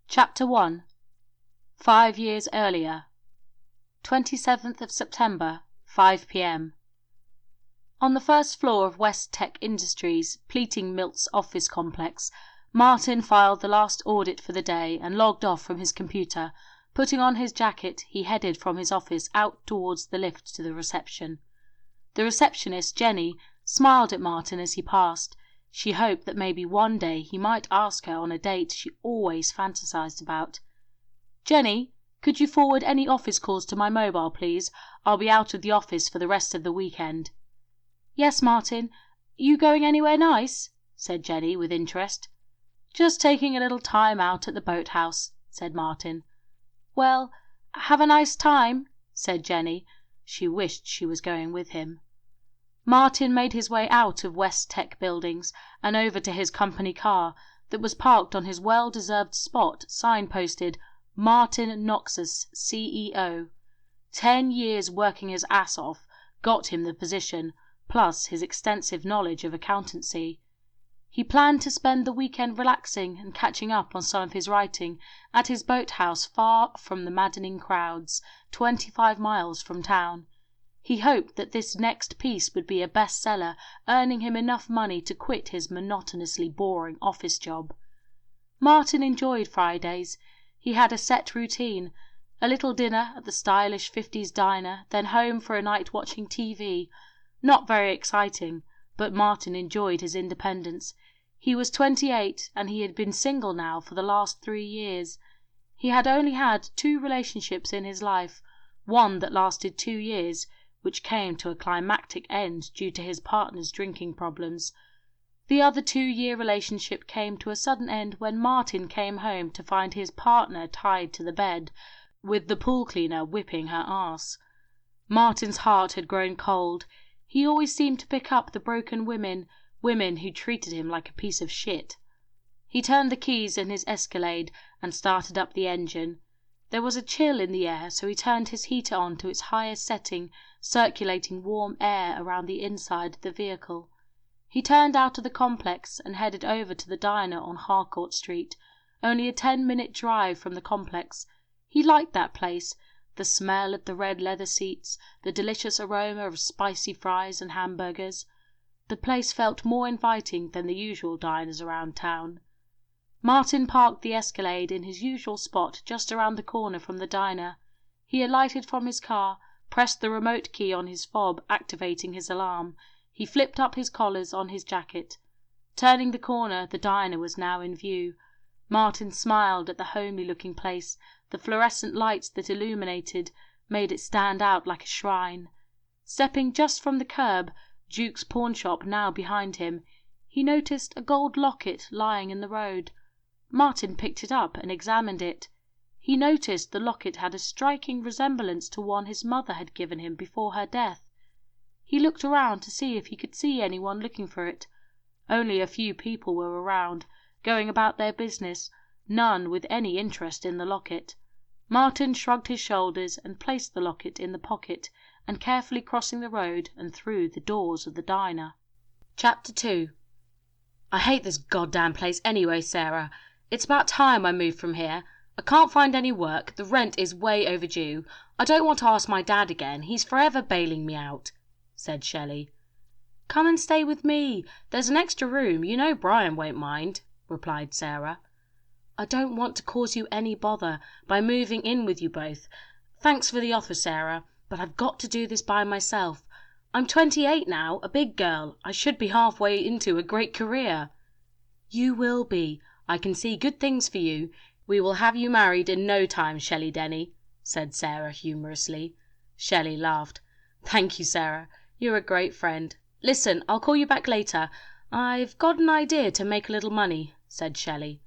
Chapter 1. 5 years earlier. 27th of September, 5 p.m. On the first floor of West Tech Industries, Pleating Milt's office complex, Martin filed the last audit for the day and logged off from his computer. Putting on his jacket, he headed from his office out towards the lift to the reception. The receptionist, Jenny, smiled at Martin as he passed. She hoped that maybe one day he might ask her on a date she always fantasized about. "Jenny, could you forward any office calls to my mobile, please? I'll be out of the office for the rest of the weekend." "Yes, Martin. You going anywhere nice?" said Jenny with interest. "Just taking a little time out at the boathouse," said Martin. "Well, have a nice time," said Jenny. She wished she was going with him. Martin made his way out of West Tech buildings and over to his company car that was parked on his well-deserved spot, signposted Martin Noxus, CEO. 10 years working his ass off got him the position, plus his extensive knowledge of accountancy. He planned to spend the weekend relaxing and catching up on some of his writing at his boathouse far from the maddening crowds, 25 miles from town. He hoped that this next piece would be a bestseller, earning him enough money to quit his monotonously boring office job. Martin enjoyed Fridays. He had a set routine: a little dinner at the stylish 50s diner, then home for a night watching TV. Not very exciting, but Martin enjoyed his independence. He was 28 and he had been single now for the last 3 years. He had only had 2 relationships in his life, one that lasted 2 years, which came to a climactic end due to his partner's drinking problems. The other 2-year relationship came to a sudden end when Martin came home to find his partner tied to the bed, with the pool cleaner whipping her ass. Martin's heart had grown cold. He always seemed to pick up the broken women who treated him like a piece of shit. He turned the keys in his Escalade and started up the engine. There was a chill in the air, so he turned his heater on to its highest setting, circulating warm air around the inside of the vehicle. He turned out of the complex and headed over to the diner on Harcourt Street, only a 10-minute drive from the complex. He liked that place, the smell of the red leather seats, the delicious aroma of spicy fries and hamburgers. The place felt more inviting than the usual diners around town. Martin parked the Escalade in his usual spot just around the corner from the diner. He alighted from his car, pressed the remote key on his fob, activating his alarm. He flipped up his collars on his jacket. Turning the corner, the diner was now in view. Martin smiled at the homely-looking place. The fluorescent lights that illuminated made it stand out like a shrine. Stepping just from the curb, Duke's pawnshop now behind him, he noticed a gold locket lying in the road. Martin picked it up and examined it. He noticed the locket had a striking resemblance to one his mother had given him before her death. He looked around to see if he could see anyone looking for it. Only a few people were around, going about their business, none with any interest in the locket. Martin shrugged his shoulders and placed the locket in the pocket, and carefully crossing the road and through the doors of the diner. Chapter 2. "I hate this goddamn place anyway, Sarah. It's about time I moved from here. I can't find any work, the rent is way overdue. I don't want to ask my dad again, he's forever bailing me out," said Shelley. "Come and stay with me. There's an extra room, you know Brian won't mind," replied Sarah. "I don't want to cause you any bother by moving in with you both. Thanks for the offer, Sarah, but I've got to do this by myself. I'm 28 now, a big girl. I should be halfway into a great career." "You will be. I can see good things for you. We will have you married in no time, Shelley Denny," said Sarah humorously. Shelley laughed. "Thank you, Sarah. You're a great friend. Listen, I'll call you back later. I've got an idea to make a little money," said Shelley.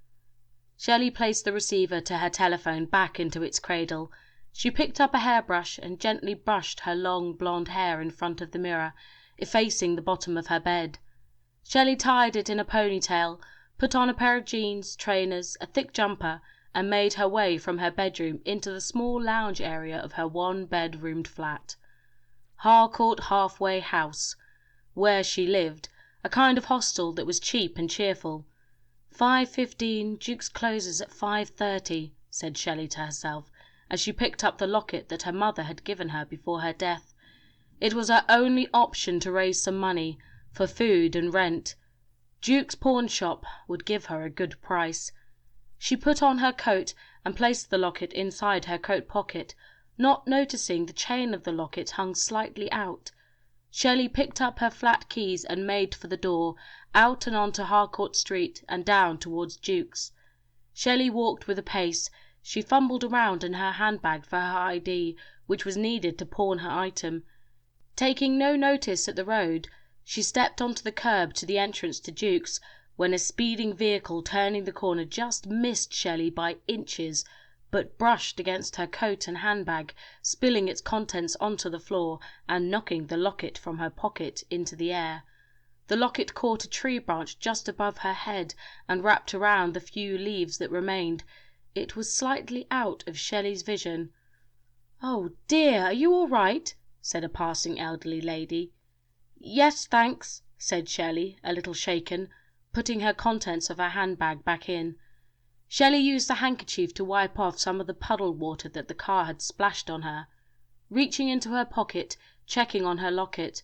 Shelley placed the receiver to her telephone back into its cradle. She picked up a hairbrush and gently brushed her long blonde hair in front of the mirror, effacing the bottom of her bed. Shelley tied it in a ponytail, put on a pair of jeans, trainers, a thick jumper, and made her way from her bedroom into the small lounge area of her 1-bedroomed flat. Harcourt Halfway House, where she lived, a kind of hostel that was cheap and cheerful. 5:15, Jukes closes at 5:30, said Shelley to herself, as she picked up the locket that her mother had given her before her death. It was her only option to raise some money for food and rent. Jukes' pawn shop would give her a good price. She put on her coat and placed the locket inside her coat pocket, not noticing the chain of the locket hung slightly out. Shelley picked up her flat keys and made for the door, out and onto Harcourt Street and down towards Jukes. Shelley walked with a pace. She fumbled around in her handbag for her ID, which was needed to pawn her item. Taking no notice at the road, she stepped onto the curb to the entrance to Jukes, when a speeding vehicle turning the corner just missed Shelley by inches, but brushed against her coat and handbag, spilling its contents onto the floor and knocking the locket from her pocket into the air. The locket caught a tree branch just above her head and wrapped around the few leaves that remained. It was slightly out of Shelley's vision. "Oh dear, are you all right?" said a passing elderly lady. "Yes, thanks," said Shelley, a little shaken, putting her contents of her handbag back in. Shelley used a handkerchief to wipe off some of the puddle water that the car had splashed on her. Reaching into her pocket, checking on her locket,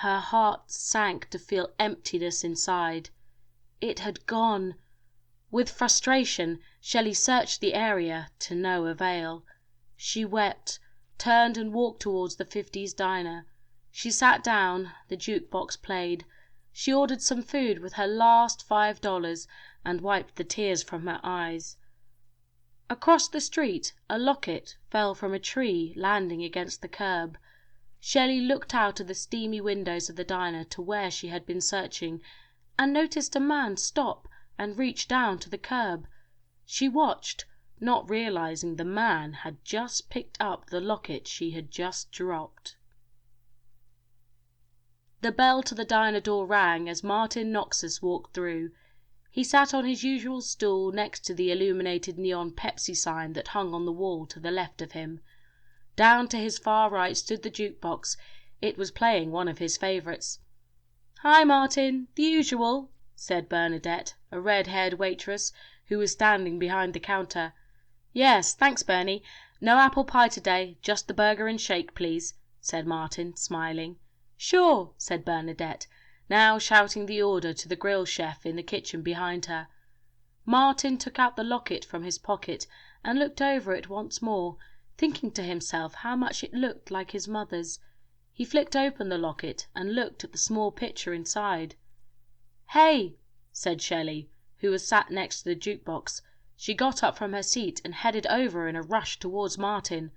her heart sank to feel emptiness inside. It had gone. With frustration, Shelley searched the area to no avail. She wept, turned and walked towards the 50s diner. She sat down, the jukebox played. She ordered some food with her last $5 and wiped the tears from her eyes. Across the street, a locket fell from a tree, landing against the curb. Shelley looked out of the steamy windows of the diner to where she had been searching, and noticed a man stop and reach down to the curb. She watched, not realizing the man had just picked up the locket she had just dropped. The bell to the diner door rang as Martin Noxus walked through. He sat on his usual stool next to the illuminated neon Pepsi sign that hung on the wall to the left of him. Down to his far right stood the jukebox. It was playing one of his favourites. "Hi, Martin, the usual," said Bernadette, a red-haired waitress who was standing behind the counter. "Yes, thanks, Bernie. No apple pie today, just the burger and shake, please," said Martin, smiling. "Sure," said Bernadette, now shouting the order to the grill chef in the kitchen behind her. Martin took out the locket from his pocket and looked over it once more, thinking to himself how much it looked like his mother's. He flicked open the locket and looked at the small picture inside. "Hey," said Shelley, who was sat next to the jukebox. She got up from her seat and headed over in a rush towards Martin.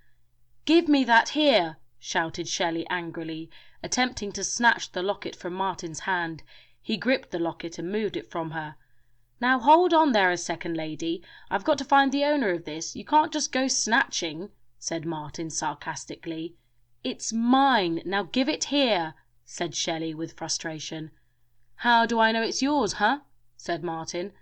"Give me that here!" shouted Shelley angrily, attempting to snatch the locket from Martin's hand. He gripped the locket and moved it from her. "Now hold on there a second, lady. I've got to find the owner of this. You can't just go snatching," said Martin sarcastically. "It's mine. Now give it here," said Shelley with frustration. "How do I know it's yours, huh?" said Martin.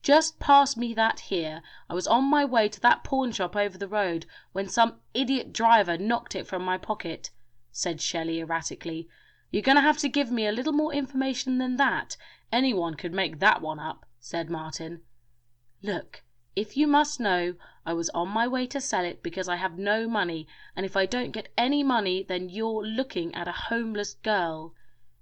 "Just pass me that here. I was on my way to that pawn shop over the road when some idiot driver knocked it from my pocket," said Shelley erratically. "You're going to have to give me a little more information than that. Anyone could make that one up," said Martin. "Look, if you must know, I was on my way to sell it because I have no money, and if I don't get any money, then you're looking at a homeless girl.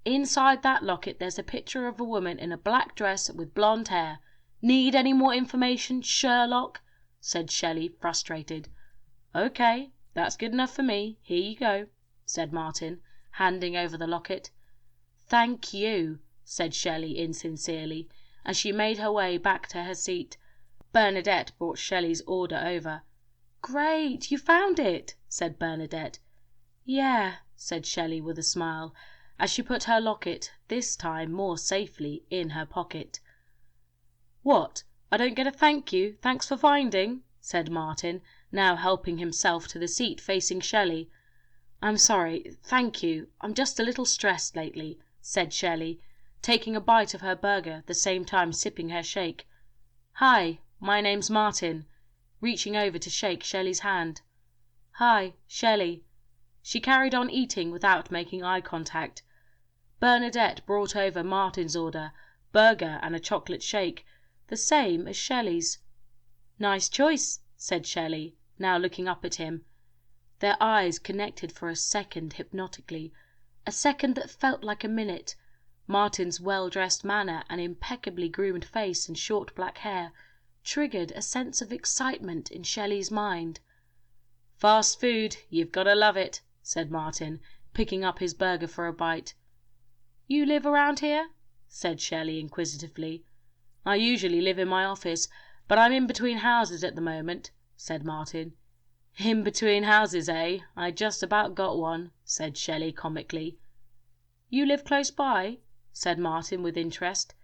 Inside that locket there's a picture of a woman in a black dress with blonde hair. Need any more information, Sherlock?" said Shelley, frustrated. "Okay, that's good enough for me. Here you go," said Martin, handing over the locket. "Thank you," said Shelley insincerely, as she made her way back to her seat. Bernadette brought Shelley's order over. "Great, you found it," said Bernadette. "Yeah," said Shelley with a smile, as she put her locket, this time more safely, in her pocket. "What, I don't get a thank you, thanks for finding?" said Martin, now helping himself to the seat facing Shelley. "I'm sorry, thank you, I'm just a little stressed lately," said Shelley, taking a bite of her burger, the same time sipping her shake. "Hi, my name's Martin," reaching over to shake Shelley's hand. "Hi, Shelley." She carried on eating without making eye contact. Bernadette brought over Martin's order, burger and a chocolate shake, the same as Shelley's. "Nice choice," said Shelley, now looking up at him. Their eyes connected for a second hypnotically, a second that felt like a minute. Martin's well-dressed manner and impeccably groomed face and short black hair triggered a sense of excitement in Shelley's mind. "Fast food, you've got to love it," said Martin, picking up his burger for a bite. "You live around here?" said Shelley inquisitively. "I usually live in my office, but I'm in between houses at the moment," said Martin. "In between houses, eh? I just about got one," said Shelley comically. "You live close by?" said Martin with interest.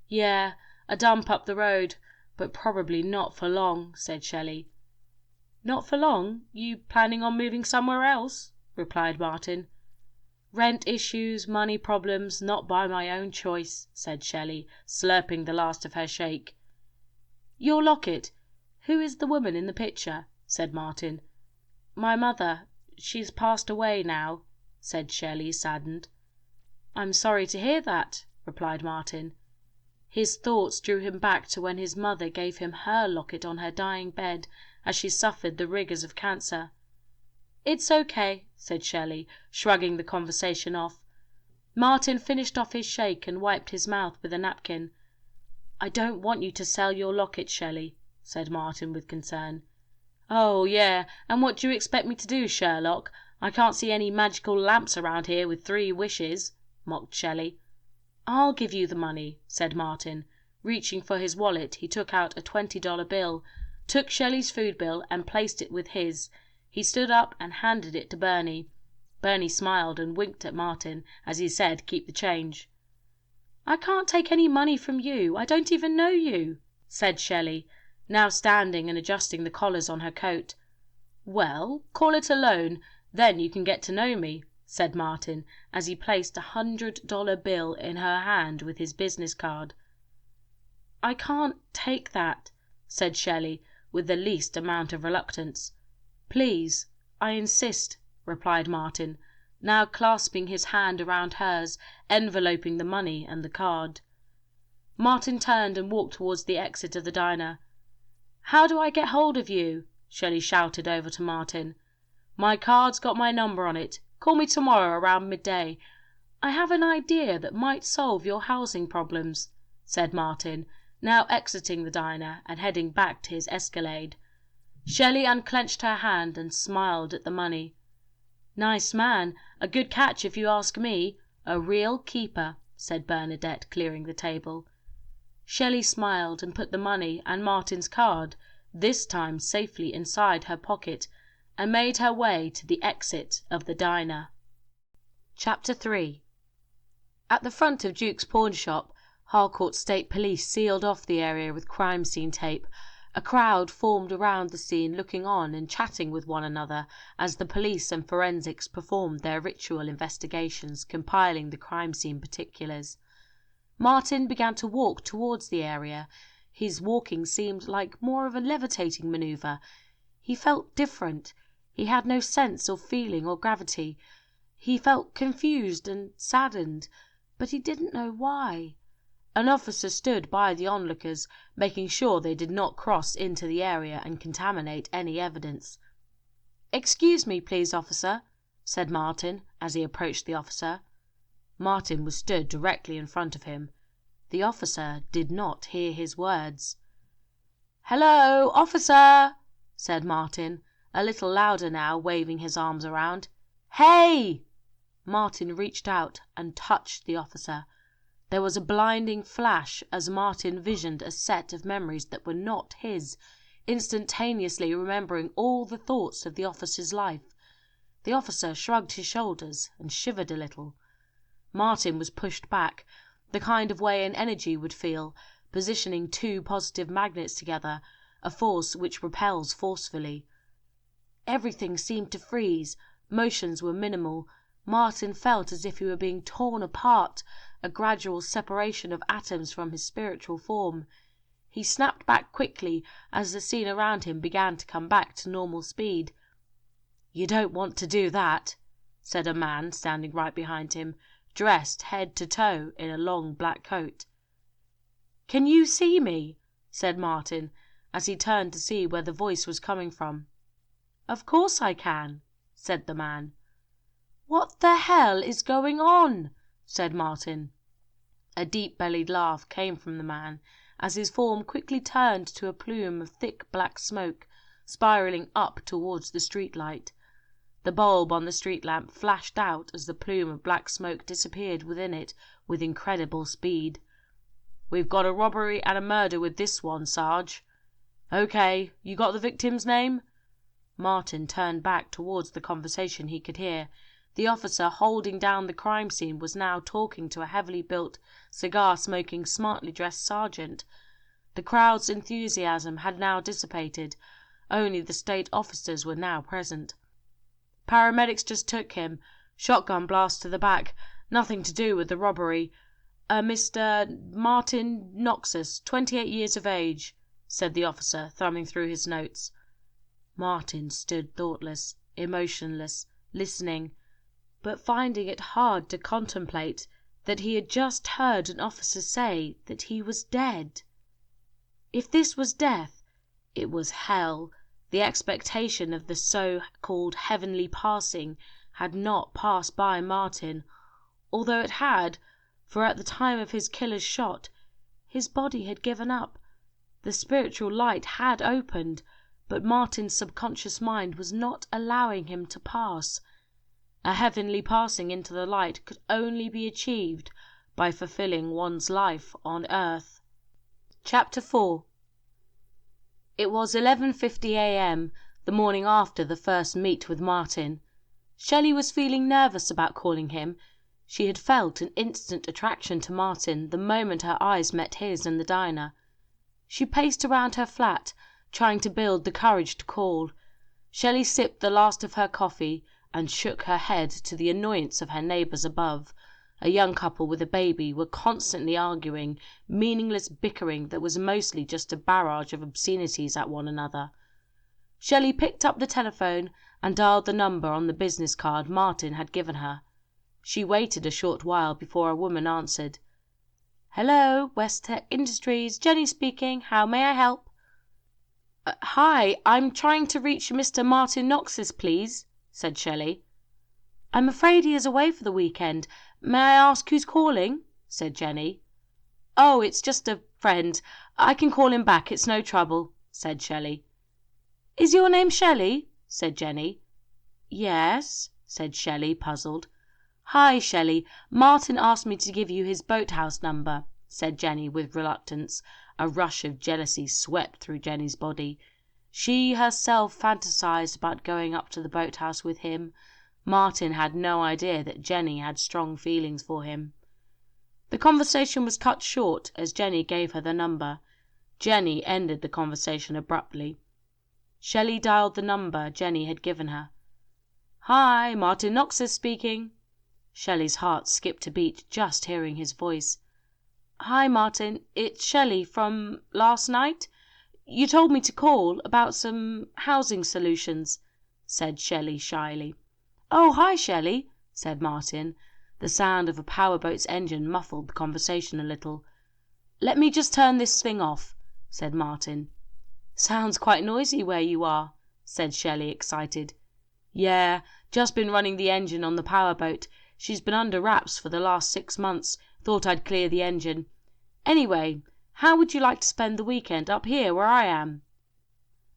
"Yeah, a dump up the road, but probably not for long," said Shelley. "Not for long? You planning on moving somewhere else?" replied Martin. "Rent issues, money problems, not by my own choice," said Shelley, slurping the last of her shake. "Your locket. Who is the woman in the picture?" said Martin. "My mother. She's passed away now," said Shelley, saddened. "I'm sorry to hear that," replied Martin. His thoughts drew him back to when his mother gave him her locket on her dying bed as she suffered the rigours of cancer. "It's okay," said Shelley, shrugging the conversation off. Martin finished off his shake and wiped his mouth with a napkin. "I don't want you to sell your locket, Shelley," said Martin with concern. "Oh, yeah, and what do you expect me to do, Sherlock? I can't see any magical lamps around here with 3 wishes," mocked Shelley. "I'll give you the money," said Martin. Reaching for his wallet, he took out a $20 bill, took Shelley's food bill and placed it with his. He stood up and handed it to Bernie. Bernie smiled and winked at Martin as he said, "Keep the change." "I can't take any money from you. I don't even know you," said Shelley, now standing and adjusting the collars on her coat. "Well, call it a loan, then you can get to know me," said Martin as he placed a $100 bill in her hand with his business card. "I can't take that," said Shelley with the least amount of reluctance. "Please, I insist," replied Martin, now clasping his hand around hers, enveloping the money and the card. Martin turned and walked towards the exit of the diner. "How do I get hold of you?" Shelley shouted over to Martin. "My card's got my number on it. Call me tomorrow around midday. I have an idea that might solve your housing problems," said Martin, now exiting the diner and heading back to his Escalade. Shelley unclenched her hand and smiled at the money. "Nice man, a good catch if you ask me, a real keeper," said Bernadette, clearing the table. Shelley smiled and put the money and Martin's card, this time safely inside her pocket, and made her way to the exit of the diner. Chapter 3. At the front of Duke's pawn shop, Harcourt State Police sealed off the area with crime scene tape. A crowd formed around the scene, looking on and chatting with one another as the police and forensics performed their ritual investigations, compiling the crime scene particulars. Martin began to walk towards the area. His walking seemed like more of a levitating manoeuvre. He felt different. He had no sense of feeling or gravity. He felt confused and saddened, but he didn't know why. An officer stood by the onlookers, making sure they did not cross into the area and contaminate any evidence. "Excuse me, please, officer," said Martin as he approached the officer. Martin was stood directly in front of him. The officer did not hear his words. "Hello, officer," said Martin, a little louder now, waving his arms around. "Hey!" Martin reached out and touched the officer. There was a blinding flash as Martin visioned a set of memories that were not his, instantaneously remembering all the thoughts of the officer's life. The officer shrugged his shoulders and shivered a little. Martin was pushed back, the kind of way an energy would feel, positioning 2 positive magnets together, a force which repels forcefully. Everything seemed to freeze. Motions were minimal. Martin felt as if he were being torn apart, a gradual separation of atoms from his spiritual form. He snapped back quickly as the scene around him began to come back to normal speed. "You don't want to do that," said a man standing right behind him, dressed head to toe in a long black coat. "Can you see me?" said Martin, as he turned to see where the voice was coming from. "Of course I can," said the man. "What the hell is going on?" said Martin. A deep-bellied laugh came from the man, as his form quickly turned to a plume of thick black smoke, spiralling up towards the street-light. The bulb on the street lamp flashed out as the plume of black smoke disappeared within it with incredible speed. "We've got a robbery and a murder with this one, Sarge." "Okay, you got the victim's name?" Martin turned back towards the conversation he could hear. The officer holding down the crime scene was now talking to a heavily built, cigar-smoking, smartly dressed sergeant. The crowd's enthusiasm had now dissipated. Only the state officers were now present. "Paramedics just took him. Shotgun blast to the back. Nothing to do with the robbery. Mr. Martin Noxus, 28 years of age," said the officer, thumbing through his notes. Martin stood thoughtless, emotionless, listening, but finding it hard to contemplate that he had just heard an officer say that he was dead. If this was death, it was hell. The expectation of the so-called heavenly passing had not passed by Martin, although it had, for at the time of his killer's shot, his body had given up. The spiritual light had opened, but Martin's subconscious mind was not allowing him to pass. A heavenly passing into the light could only be achieved by fulfilling one's life on earth. Chapter 4. It was 11:50 a.m., the morning after the first meet with Martin. Shelley was feeling nervous about calling him. She had felt an instant attraction to Martin the moment her eyes met his in the diner. She paced around her flat, trying to build the courage to call. Shelley sipped the last of her coffee and shook her head to the annoyance of her neighbours above. A young couple with a baby were constantly arguing, meaningless bickering that was mostly just a barrage of obscenities at one another. Shelley picked up the telephone and dialed the number on the business card Martin had given her. She waited a short while before a woman answered. "Hello, West Tech Industries, Jenny speaking. How may I help?" "Hi, I'm trying to reach Mr. Martin Noxus, please," said Shelley. "I'm afraid he is away for the weekend. May I ask who's calling?" said Jenny. "Oh, it's just a friend. I can call him back, it's no trouble," said Shelley. "Is your name Shelley?" said Jenny. "Yes," said Shelley, puzzled. "Hi, Shelley. Martin asked me to give you his boathouse number," said Jenny with reluctance. A rush of jealousy swept through Jenny's body. She herself fantasized about going up to the boathouse with him. Martin had no idea that Jenny had strong feelings for him. The conversation was cut short as Jenny gave her the number. Jenny ended the conversation abruptly. Shelley dialed the number Jenny had given her. "Hi, Martin Noxus speaking." Shelley's heart skipped a beat just hearing his voice. "Hi, Martin. It's Shelley from last night. You told me to call about some housing solutions," said Shelley shyly. "Oh, hi, Shelley," said Martin. The sound of a powerboat's engine muffled the conversation a little. "Let me just turn this thing off," said Martin. "Sounds quite noisy where you are," said Shelley, excited. "Yeah, just been running the engine on the powerboat. She's been under wraps for the last 6 months. Thought I'd clear the engine. Anyway, how would you like to spend the weekend up here where I am?"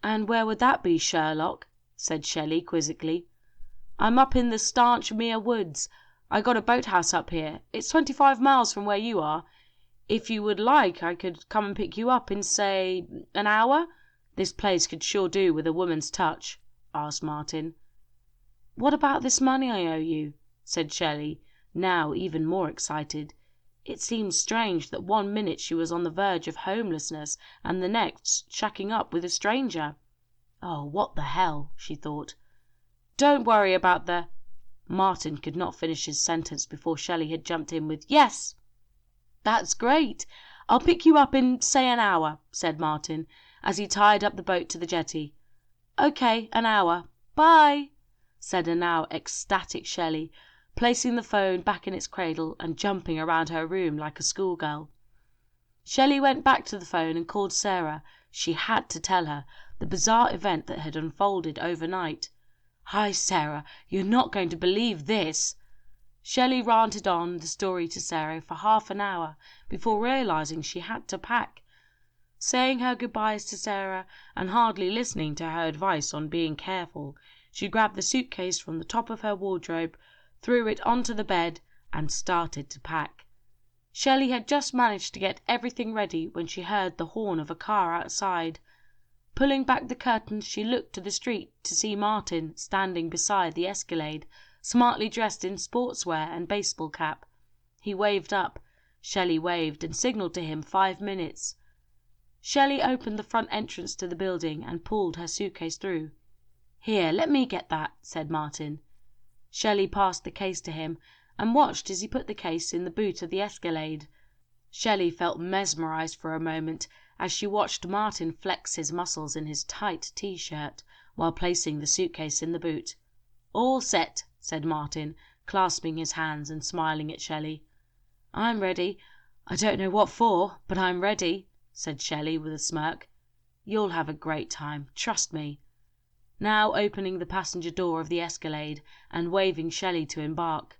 "And where would that be, Sherlock?" said Shelley quizzically. "I'm up in the stanch Mere Woods. I got a boathouse up here. It's 25 miles from where you are. If you would like, I could come and pick you up in, say, an hour. This place could sure do with a woman's touch," asked Martin. "What about this money I owe you?" said Shelley, now even more excited. It seemed strange that one minute she was on the verge of homelessness and the next shacking up with a stranger. "Oh, what the hell," she thought. "Don't worry about the—" Martin could not finish his sentence before Shelley had jumped in with, "Yes, that's great. I'll pick you up in, say, an hour," said Martin, as he tied up the boat to the jetty. "Okay, an hour. Bye," said a now ecstatic Shelley, placing the phone back in its cradle and jumping around her room like a schoolgirl. Shelley went back to the phone and called Sarah. She had to tell her the bizarre event that had unfolded overnight. "Hi, Sarah, you're not going to believe this." Shelley ranted on the story to Sarah for half an hour before realizing she had to pack. Saying her goodbyes to Sarah and hardly listening to her advice on being careful, she grabbed the suitcase from the top of her wardrobe, threw it onto the bed, and started to pack. Shelley had just managed to get everything ready when she heard the horn of a car outside. Pulling back the curtains, she looked to the street to see Martin standing beside the Escalade, smartly dressed in sportswear and baseball cap. He waved up. Shelley waved and signalled to him 5 minutes. Shelley opened the front entrance to the building and pulled her suitcase through. "Here, let me get that," said Martin. Shelley passed the case to him and watched as he put the case in the boot of the Escalade. Shelley felt mesmerised for a moment as she watched Martin flex his muscles in his tight T-shirt while placing the suitcase in the boot. "All set," said Martin, clasping his hands and smiling at Shelley. "I'm ready. I don't know what for, but I'm ready," said Shelley with a smirk. "You'll have a great time, trust me." Now opening the passenger door of the Escalade and waving Shelley to embark.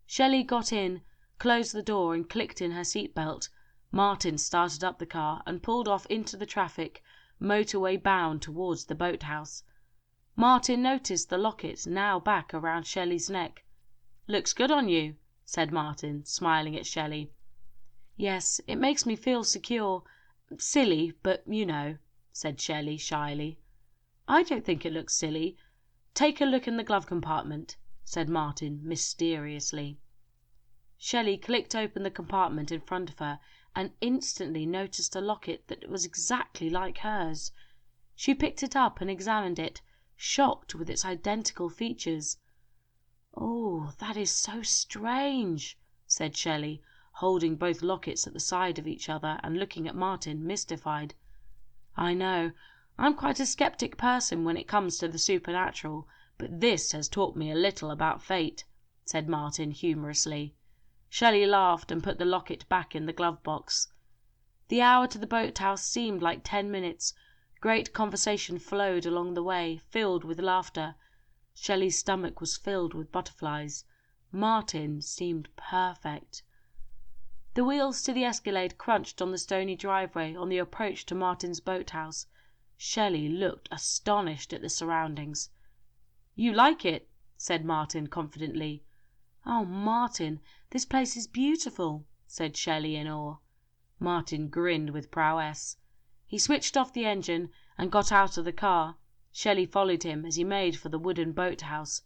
Shelley got in, closed the door and clicked in her seatbelt. Martin started up the car and pulled off into the traffic, motorway bound towards the boathouse. Martin noticed the locket now back around Shelley's neck. "Looks good on you," said Martin, smiling at Shelley. "Yes, it makes me feel secure. Silly, but you know," said Shelley shyly. "I don't think it looks silly. Take a look in the glove compartment," said Martin mysteriously. Shelley clicked open the compartment in front of her and instantly noticed a locket that was exactly like hers. She picked it up and examined it, shocked with its identical features. "Oh, that is so strange," said Shelley, holding both lockets at the side of each other and looking at Martin, mystified. "I know. I'm quite a sceptic person when it comes to the supernatural, but this has taught me a little about fate," said Martin humorously. Shelley laughed and put the locket back in the glove box. The hour to the boathouse seemed like 10 minutes. Great conversation flowed along the way, filled with laughter. Shelley's stomach was filled with butterflies. Martin seemed perfect. The wheels to the Escalade crunched on the stony driveway on the approach to Martin's boathouse. Shelley looked astonished at the surroundings. "You like it?" said Martin confidently. "Oh, Martin, this place is beautiful," said Shelley in awe. Martin grinned with prowess. He switched off the engine and got out of the car. Shelley followed him as he made for the wooden boathouse.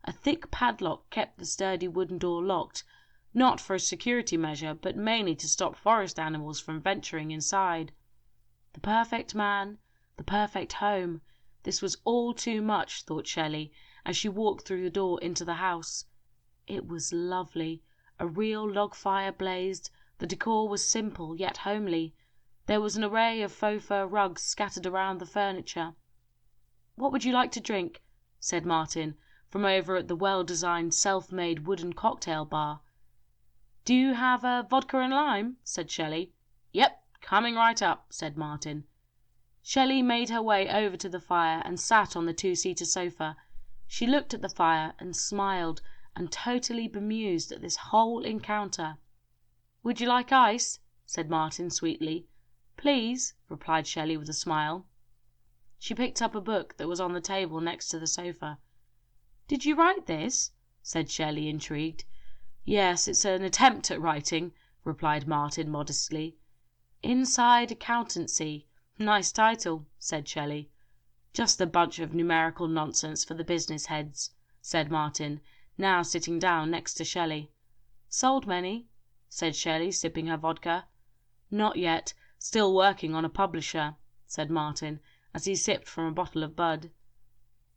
A thick padlock kept the sturdy wooden door locked, not for a security measure, but mainly to stop forest animals from venturing inside. The perfect man, the perfect home. This was all too much, thought Shelley, as she walked through the door into the house. It was lovely. A real log fire blazed. The decor was simple yet homely. There was an array of faux fur rugs scattered around the furniture. "What would you like to drink?" said Martin, from over at the well-designed, self-made wooden cocktail bar. "Do you have a vodka and lime?" said Shelley. "Yep, coming right up," said Martin. Shelley made her way over to the fire and sat on the two-seater sofa. She looked at the fire and smiled, and totally bemused at this whole encounter. "Would you like ice?" said Martin sweetly. "Please," replied Shelley with a smile. She picked up a book that was on the table next to the sofa. "Did you write this?" said Shelley, intrigued. "Yes, it's an attempt at writing," replied Martin modestly. "Inside Accountancy. Nice title," said Shelley. "Just a bunch of numerical nonsense for the business heads," said Martin, now sitting down next to Shelley. "Sold many?" said Shelley, sipping her vodka. "Not yet. Still working on a publisher," said Martin, as he sipped from a bottle of Bud.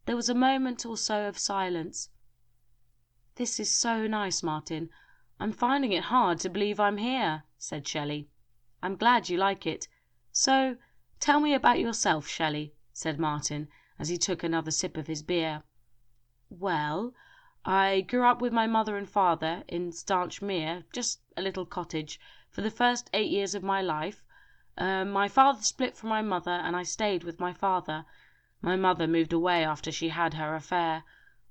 There was a moment or so of silence. "This is so nice, Martin. I'm finding it hard to believe I'm here," said Shelley. "I'm glad you like it. So, tell me about yourself, Shelley," said Martin, as he took another sip of his beer. "Well, I grew up with my mother and father in Stanchmere, just a little cottage, for the first 8 years of my life. My father split from my mother, and I stayed with my father. My mother moved away after she had her affair.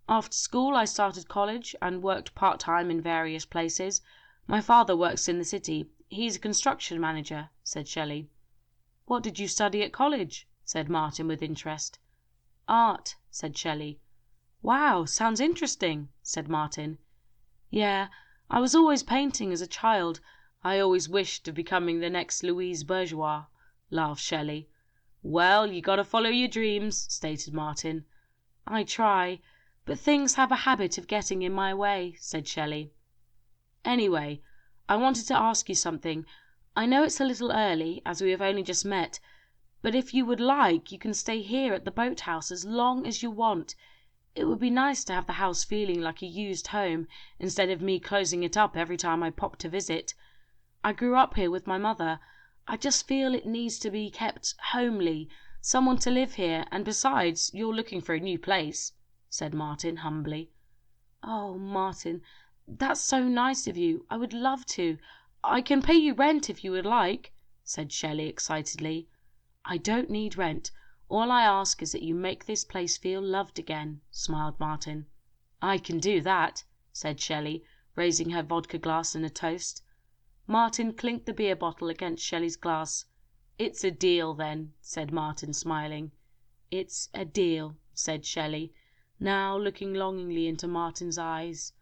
After school, I started college and worked part-time in various places. My father works in the city. He's a construction manager," said Shelley. "What did you study at college?" said Martin with interest. "Art," said Shelley. "Wow, sounds interesting," said Martin. "Yeah, I was always painting as a child. I always wished of becoming the next Louise Bourgeois," laughed Shelley. "Well, you gotta follow your dreams," stated Martin. "I try, but things have a habit of getting in my way," said Shelley. "Anyway, I wanted to ask you something. I know it's a little early, as we have only just met, but if you would like, you can stay here at the boathouse as long as you want. It would be nice to have the house feeling like a used home, instead of me closing it up every time I pop to visit. I grew up here with my mother. I just feel it needs to be kept homely, someone to live here, and besides, you're looking for a new place," said Martin humbly. "Oh, Martin, that's so nice of you. I would love to. I can pay you rent if you would like," said Shelley excitedly. "I don't need rent. All I ask is that you make this place feel loved again," smiled Martin. "I can do that," said Shelley, raising her vodka glass in a toast. Martin clinked the beer bottle against Shelley's glass. "It's a deal, then," said Martin, smiling. "It's a deal," said Shelley, now looking longingly into Martin's eyes.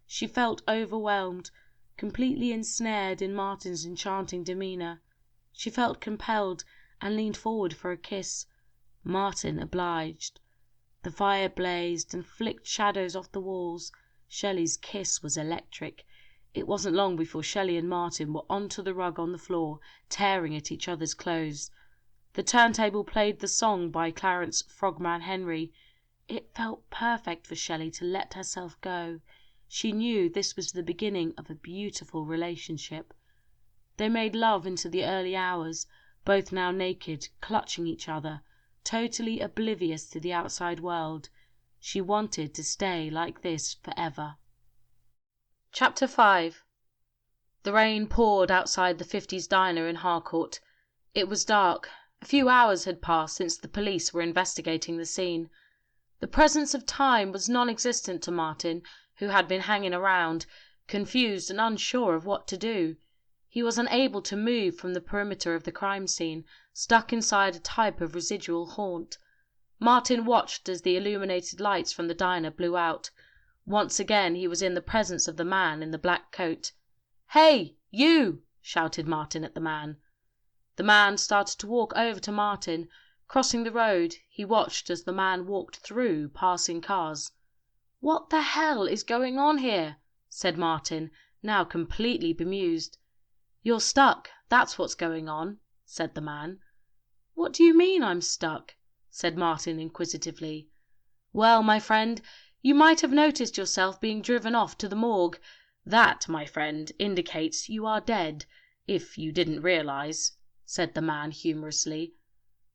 She felt overwhelmed, completely ensnared in Martin's enchanting demeanour. She felt compelled, and leaned forward for a kiss. Martin obliged. The fire blazed and flicked shadows off the walls. Shelley's kiss was electric. It wasn't long before Shelley and Martin were onto the rug on the floor, tearing at each other's clothes. The turntable played the song by Clarence Frogman Henry. It felt perfect for Shelley to let herself go. She knew this was the beginning of a beautiful relationship. They made love into the early hours, both now naked, clutching each other, totally oblivious to the outside world. She wanted to stay like this forever. Chapter 5. The rain poured outside the 50s diner in Harcourt. It was dark. A few hours had passed since the police were investigating the scene. The presence of time was non-existent to Martin, who had been hanging around, confused and unsure of what to do. He was unable to move from the perimeter of the crime scene, stuck inside a type of residual haunt. Martin watched as the illuminated lights from the diner blew out. Once again he was in the presence of the man in the black coat. "Hey, you!" shouted Martin at the man. The man started to walk over to Martin. Crossing the road, he watched as the man walked through passing cars. "What the hell is going on here?" said Martin, now completely bemused. "You're stuck, that's what's going on," said the man. "What do you mean I'm stuck?" said Martin inquisitively. "Well, my friend, you might have noticed yourself being driven off to the morgue. That, my friend, indicates you are dead, if you didn't realize," said the man humorously.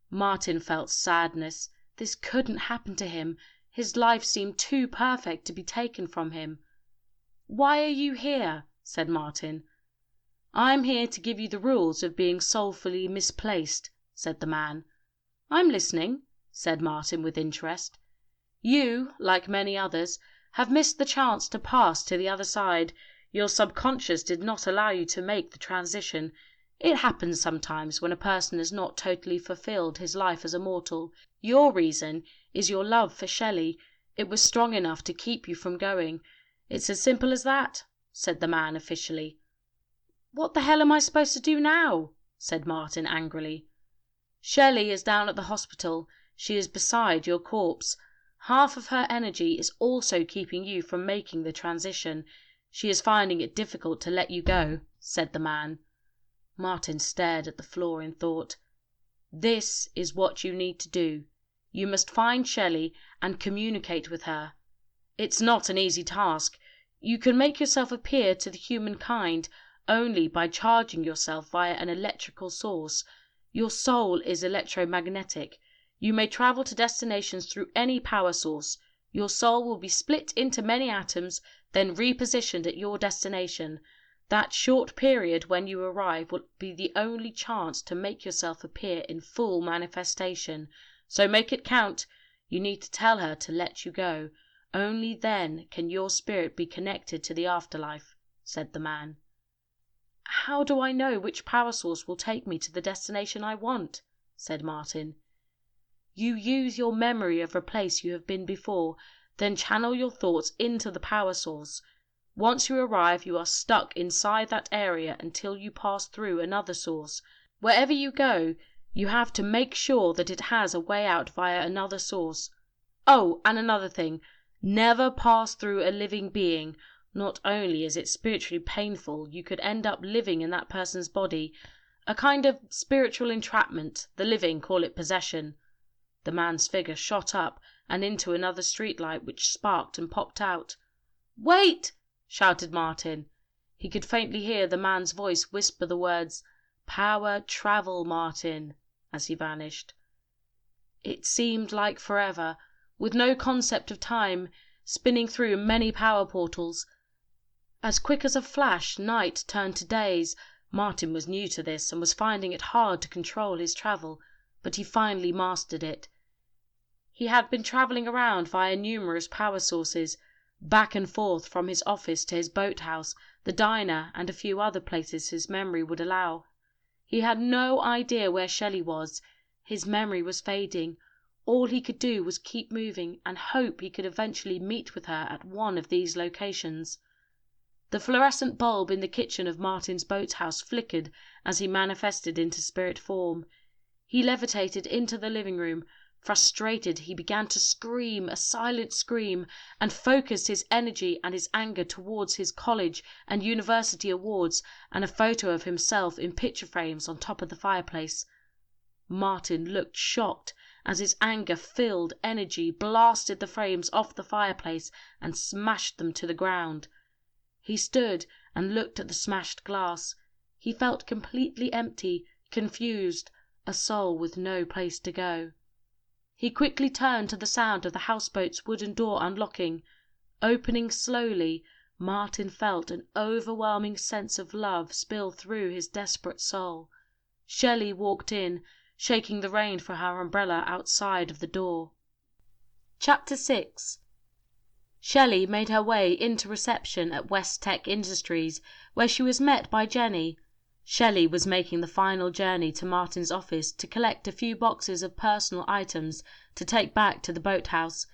Martin felt sadness. This couldn't happen to him. His life seemed too perfect to be taken from him. "Why are you here?" said Martin. "I'm here to give you the rules of being soulfully misplaced," said the man. "I'm listening," said Martin with interest. "You, like many others, have missed the chance to pass to the other side. Your subconscious did not allow you to make the transition. It happens sometimes when a person has not totally fulfilled his life as a mortal. Your reason is your love for Shelley. It was strong enough to keep you from going. It's as simple as that," said the man officially. "What the hell am I supposed to do now?" said Martin angrily. "Shelley is down at the hospital. She is beside your corpse. Half of her energy is also keeping you from making the transition. She is finding it difficult to let you go," said the man. Martin stared at the floor in thought. "This is what you need to do. You must find Shelley and communicate with her. It's not an easy task. You can make yourself appear to the human kind only by charging yourself via an electrical source. Your soul is electromagnetic. You may travel to destinations through any power source. Your soul will be split into many atoms, then repositioned at your destination. That short period when you arrive will be the only chance to make yourself appear in full manifestation. So make it count. You need to tell her to let you go. Only then can your spirit be connected to the afterlife," said the man. "How do I know which power source will take me to the destination I want?" said Martin. "You use your memory of a place you have been before, then channel your thoughts into the power source. Once you arrive, you are stuck inside that area until you pass through another source. Wherever you go, you have to make sure that it has a way out via another source. Oh, and another thing, never pass through a living being. Not only is it spiritually painful, you could end up living in that person's body. A kind of spiritual entrapment. The living call it possession." The man's figure shot up and into another streetlight, which sparked and popped out. "Wait!" shouted Martin. He could faintly hear the man's voice whisper the words, "Power travel, Martin," as he vanished. It seemed like forever, with no concept of time, spinning through many power portals. As quick as a flash, night turned to days. Martin was new to this and was finding it hard to control his travel, but he finally mastered it. He had been travelling around via numerous power sources, back and forth from his office to his boathouse, the diner, and a few other places his memory would allow. He had no idea where Shelley was. His memory was fading. All he could do was keep moving and hope he could eventually meet with her at one of these locations. The fluorescent bulb in the kitchen of Martin's boathouse flickered as he manifested into spirit form. He levitated into the living room. Frustrated, he began to scream, a silent scream, and focused his energy and his anger towards his college and university awards and a photo of himself in picture frames on top of the fireplace. Martin looked shocked as his anger filled energy blasted the frames off the fireplace and smashed them to the ground. He stood and looked at the smashed glass. He felt completely empty, confused, a soul with no place to go. He quickly turned to the sound of the houseboat's wooden door unlocking. Opening slowly, Martin felt an overwhelming sense of love spill through his desperate soul. Shelley walked in, shaking the rain for her umbrella outside of the door. Chapter 6. Shelley made her way into reception at West Tech Industries, where she was met by Jenny. Shelley was making the final journey to Martin's office to collect a few boxes of personal items to take back to the boathouse.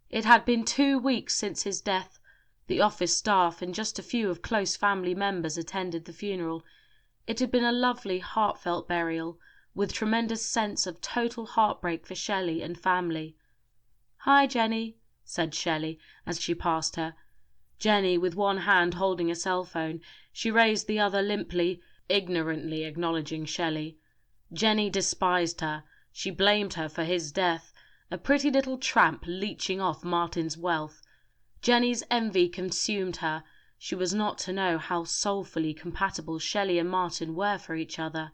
It had been 2 weeks since his death. The office staff and just a few of close family members attended the funeral. It had been a lovely, heartfelt burial, with tremendous sense of total heartbreak for Shelley and family. "Hi, Jenny," said Shelley as she passed her. Jenny, with one hand holding a cell phone, she raised the other limply, ignorantly acknowledging Shelley. Jenny despised her. She blamed her for his death, a pretty little tramp leeching off Martin's wealth. Jenny's envy consumed her. She was not to know how soulfully compatible Shelley and Martin were for each other.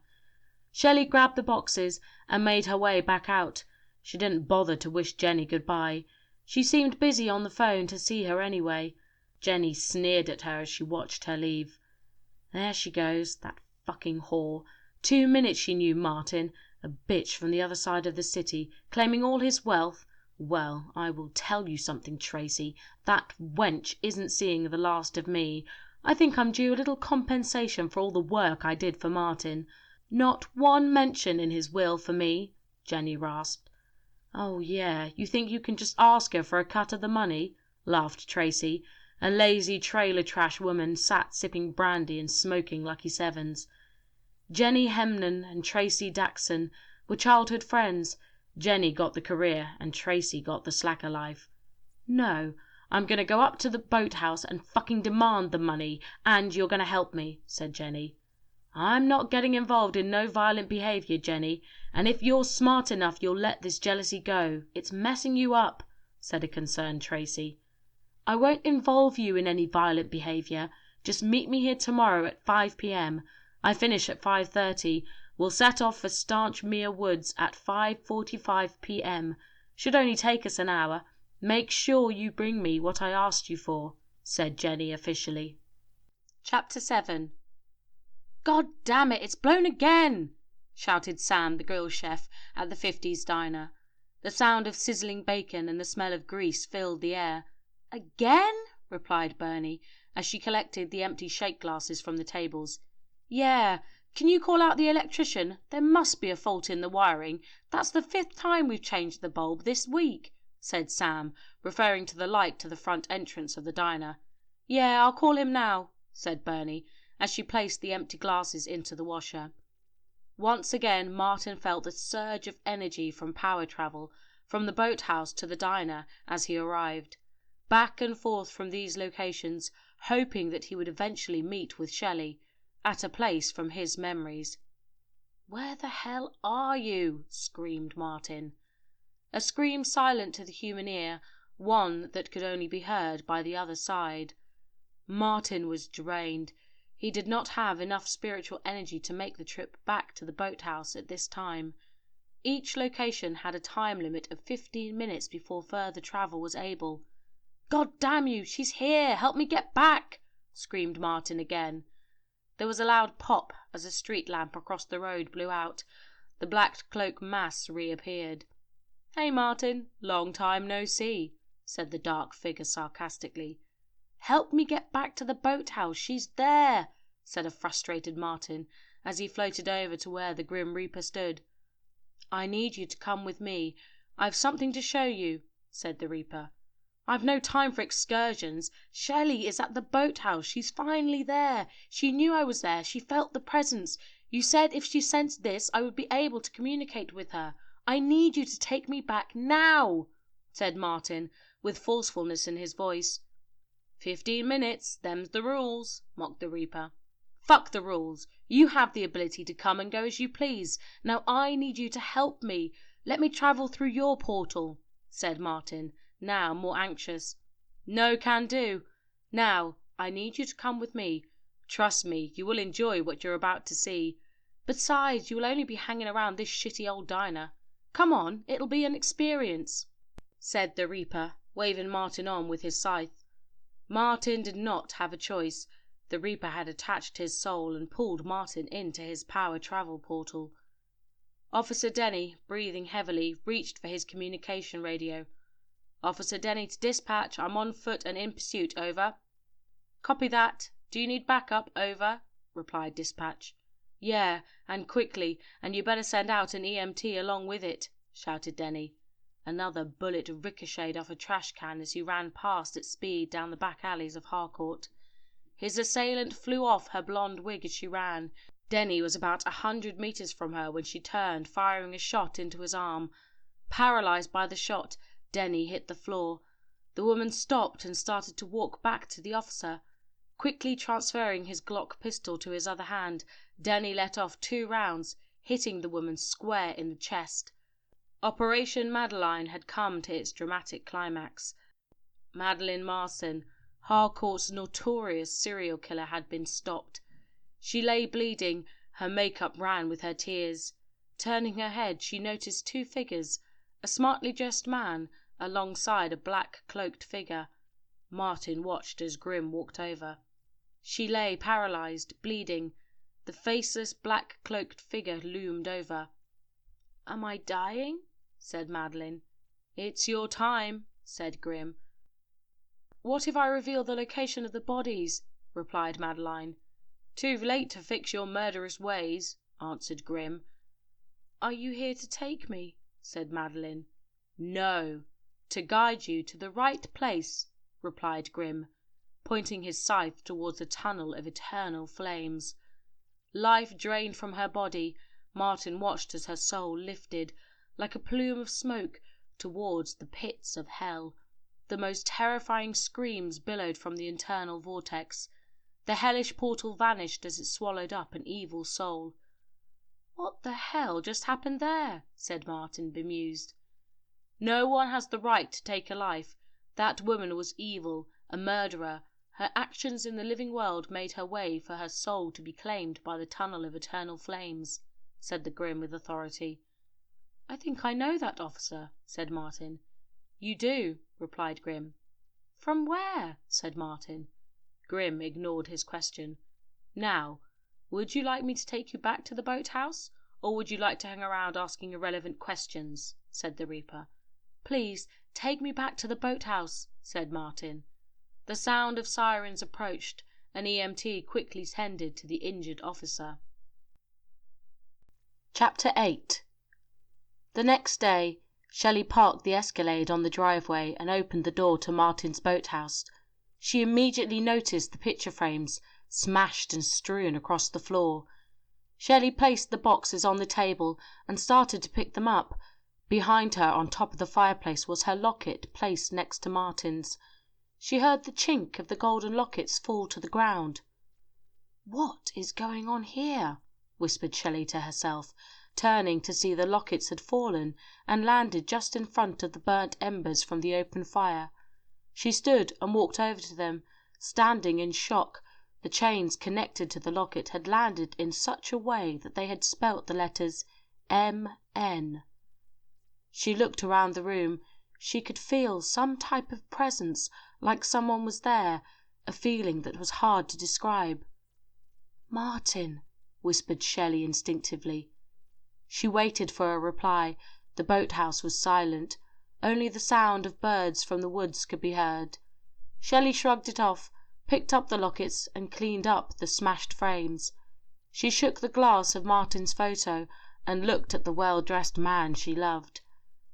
Shelley grabbed the boxes and made her way back out. She didn't bother to wish Jenny goodbye. She seemed busy on the phone to see her anyway. Jenny sneered at her as she watched her leave. "There she goes, that fucking whore. 2 minutes she knew Martin, a bitch from the other side of the city, claiming all his wealth. Well, I will tell you something, Tracy. That wench isn't seeing the last of me. I think I'm due a little compensation for all the work I did for Martin. Not one mention in his will for me," Jenny rasped. "Oh, yeah, you think you can just ask her for a cut of the money?" laughed Tracy. A lazy trailer trash woman sat sipping brandy and smoking Lucky Sevens. Jenny Hemnan and Tracy Daxon were childhood friends. Jenny got the career and Tracy got the slacker life. "No, I'm going to go up to the boathouse and fucking demand the money, and you're going to help me," said Jenny. "I'm not getting involved in no violent behaviour, Jenny, and if you're smart enough you'll let this jealousy go. It's messing you up," said a concerned Tracy. "I won't involve you in any violent behaviour. Just meet me here tomorrow at 5 p.m. I finish at 5:30. We'll set off for Stanch Mere Woods at 5:45 p.m. Should only take us an hour. Make sure you bring me what I asked you for," said Jenny officially. Chapter 7. "God damn it, it's blown again!" shouted Sam, the grill chef at the 50s diner. The sound of sizzling bacon and the smell of grease filled the air. "Again?" replied Bernie, as she collected the empty shake glasses from the tables. "Yeah. Can you call out the electrician? There must be a fault in the wiring. That's the 5th time we've changed the bulb this week," said Sam, referring to the light to the front entrance of the diner. "Yeah, I'll call him now," said Bernie, as she placed the empty glasses into the washer. Once again Martin felt a surge of energy from power travel, from the boathouse to the diner as he arrived. Back and forth from these locations, hoping that he would eventually meet with Shelley, at a place from his memories. "Where the hell are you?" screamed Martin. A scream silent to the human ear, one that could only be heard by the other side. Martin was drained. He did not have enough spiritual energy to make the trip back to the boathouse at this time. Each location had a time limit of 15 minutes before further travel was able. "God damn you, she's here! Help me get back!" screamed Martin again. There was a loud pop as a street lamp across the road blew out. The black cloak mass reappeared. "Hey, Martin, long time no see," said the dark figure sarcastically. "Help me get back to the boathouse, she's there," said a frustrated Martin, as he floated over to where the Grim Reaper stood. "I need you to come with me. I've something to show you," said the Reaper. "I've no time for excursions. Shelley is at the boathouse. She's finally there. She knew I was there. She felt the presence. You said if she sensed this, I would be able to communicate with her. I need you to take me back now," said Martin, with forcefulness in his voice. 15 minutes, them's the rules," mocked the Reaper. "Fuck the rules. You have the ability to come and go as you please. Now I need you to help me. Let me travel through your portal," said Martin, now more anxious. "No can do. Now, I need you to come with me. Trust me, you will enjoy what you're about to see. Besides, you will only be hanging around this shitty old diner. Come on, it'll be an experience," said the Reaper, waving Martin on with his scythe. Martin did not have a choice. The Reaper had attached his soul and pulled Martin into his power travel portal. Officer Denny, breathing heavily, reached for his communication radio. "Officer Denny to dispatch. I'm on foot and in pursuit, over." "Copy that. Do you need backup, over?" replied dispatch. "Yeah, and quickly, and you better send out an EMT along with it," shouted Denny. Another bullet ricocheted off a trash can as he ran past at speed down the back alleys of Harcourt. His assailant flew off her blonde wig as she ran. Denny was about 100 meters from her when she turned, firing a shot into his arm. Paralyzed by the shot, Denny hit the floor. The woman stopped and started to walk back to the officer. Quickly transferring his Glock pistol to his other hand, Denny let off 2 rounds, hitting the woman square in the chest. Operation Madeline had come to its dramatic climax. Madeline Marson, Harcourt's notorious serial killer, had been stopped. She lay bleeding, her makeup ran with her tears. Turning her head, she noticed 2 figures, a smartly dressed man alongside a black-cloaked figure. Martin watched as Grim walked over. She lay paralyzed, bleeding. The faceless black-cloaked figure loomed over. "Am I dying?" said Madeline. "It's your time," said Grim. "What if I reveal the location of the bodies?" replied Madeline. "Too late to fix your murderous ways," answered Grim. "Are you here to take me?" said Madeline. "No, to guide you to the right place," replied Grim, pointing his scythe towards a tunnel of eternal flames. Life drained from her body, Martin watched as her soul lifted, like a plume of smoke, towards the pits of hell. The most terrifying screams billowed from the internal vortex. The hellish portal vanished as it swallowed up an evil soul. "What the hell just happened there?" said Martin, bemused. "No one has the right to take a life. That woman was evil, a murderer. Her actions in the living world made her way for her soul to be claimed by the tunnel of eternal flames," said the Grim with authority. "I think I know that officer," said Martin. "You do," replied Grim. "From where?" said Martin. Grim ignored his question. "Now, would you like me to take you back to the boathouse, or would you like to hang around asking irrelevant questions?" said the Reaper. "Please, take me back to the boathouse," said Martin. The sound of sirens approached. An EMT quickly tended to the injured officer. Chapter 8. The next day, Shelley parked the Escalade on the driveway and opened the door to Martin's boathouse. She immediately noticed the picture frames smashed and strewn across the floor. Shelley placed the boxes on the table and started to pick them up. Behind her, on top of the fireplace, was her locket placed next to Martin's. She heard the chink of the golden lockets fall to the ground. "What is going on here?" whispered Shelley to herself, turning to see the lockets had fallen and landed just in front of the burnt embers from the open fire. She stood and walked over to them, standing in shock. The chains connected to the locket had landed in such a way that they had spelt the letters M.N. She looked around the room. She could feel some type of presence, like someone was there, a feeling that was hard to describe. "Martin," whispered Shelley instinctively. She waited for a reply. The boathouse was silent. Only the sound of birds from the woods could be heard. Shelley shrugged it off, picked up the lockets and cleaned up the smashed frames. She shook the glass of Martin's photo and looked at the well-dressed man she loved.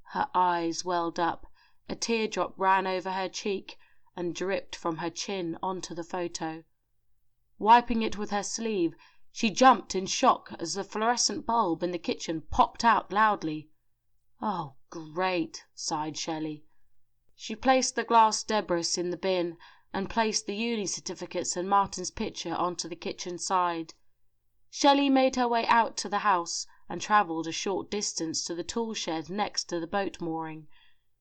Her eyes welled up. A teardrop ran over her cheek and dripped from her chin onto the photo. Wiping it with her sleeve, she jumped in shock as the fluorescent bulb in the kitchen popped out loudly. "Oh, great," sighed Shelley. She placed the glass debris in the bin and placed the uni certificates and Martin's picture onto the kitchen side. Shelley made her way out to the house and travelled a short distance to the tool shed next to the boat mooring.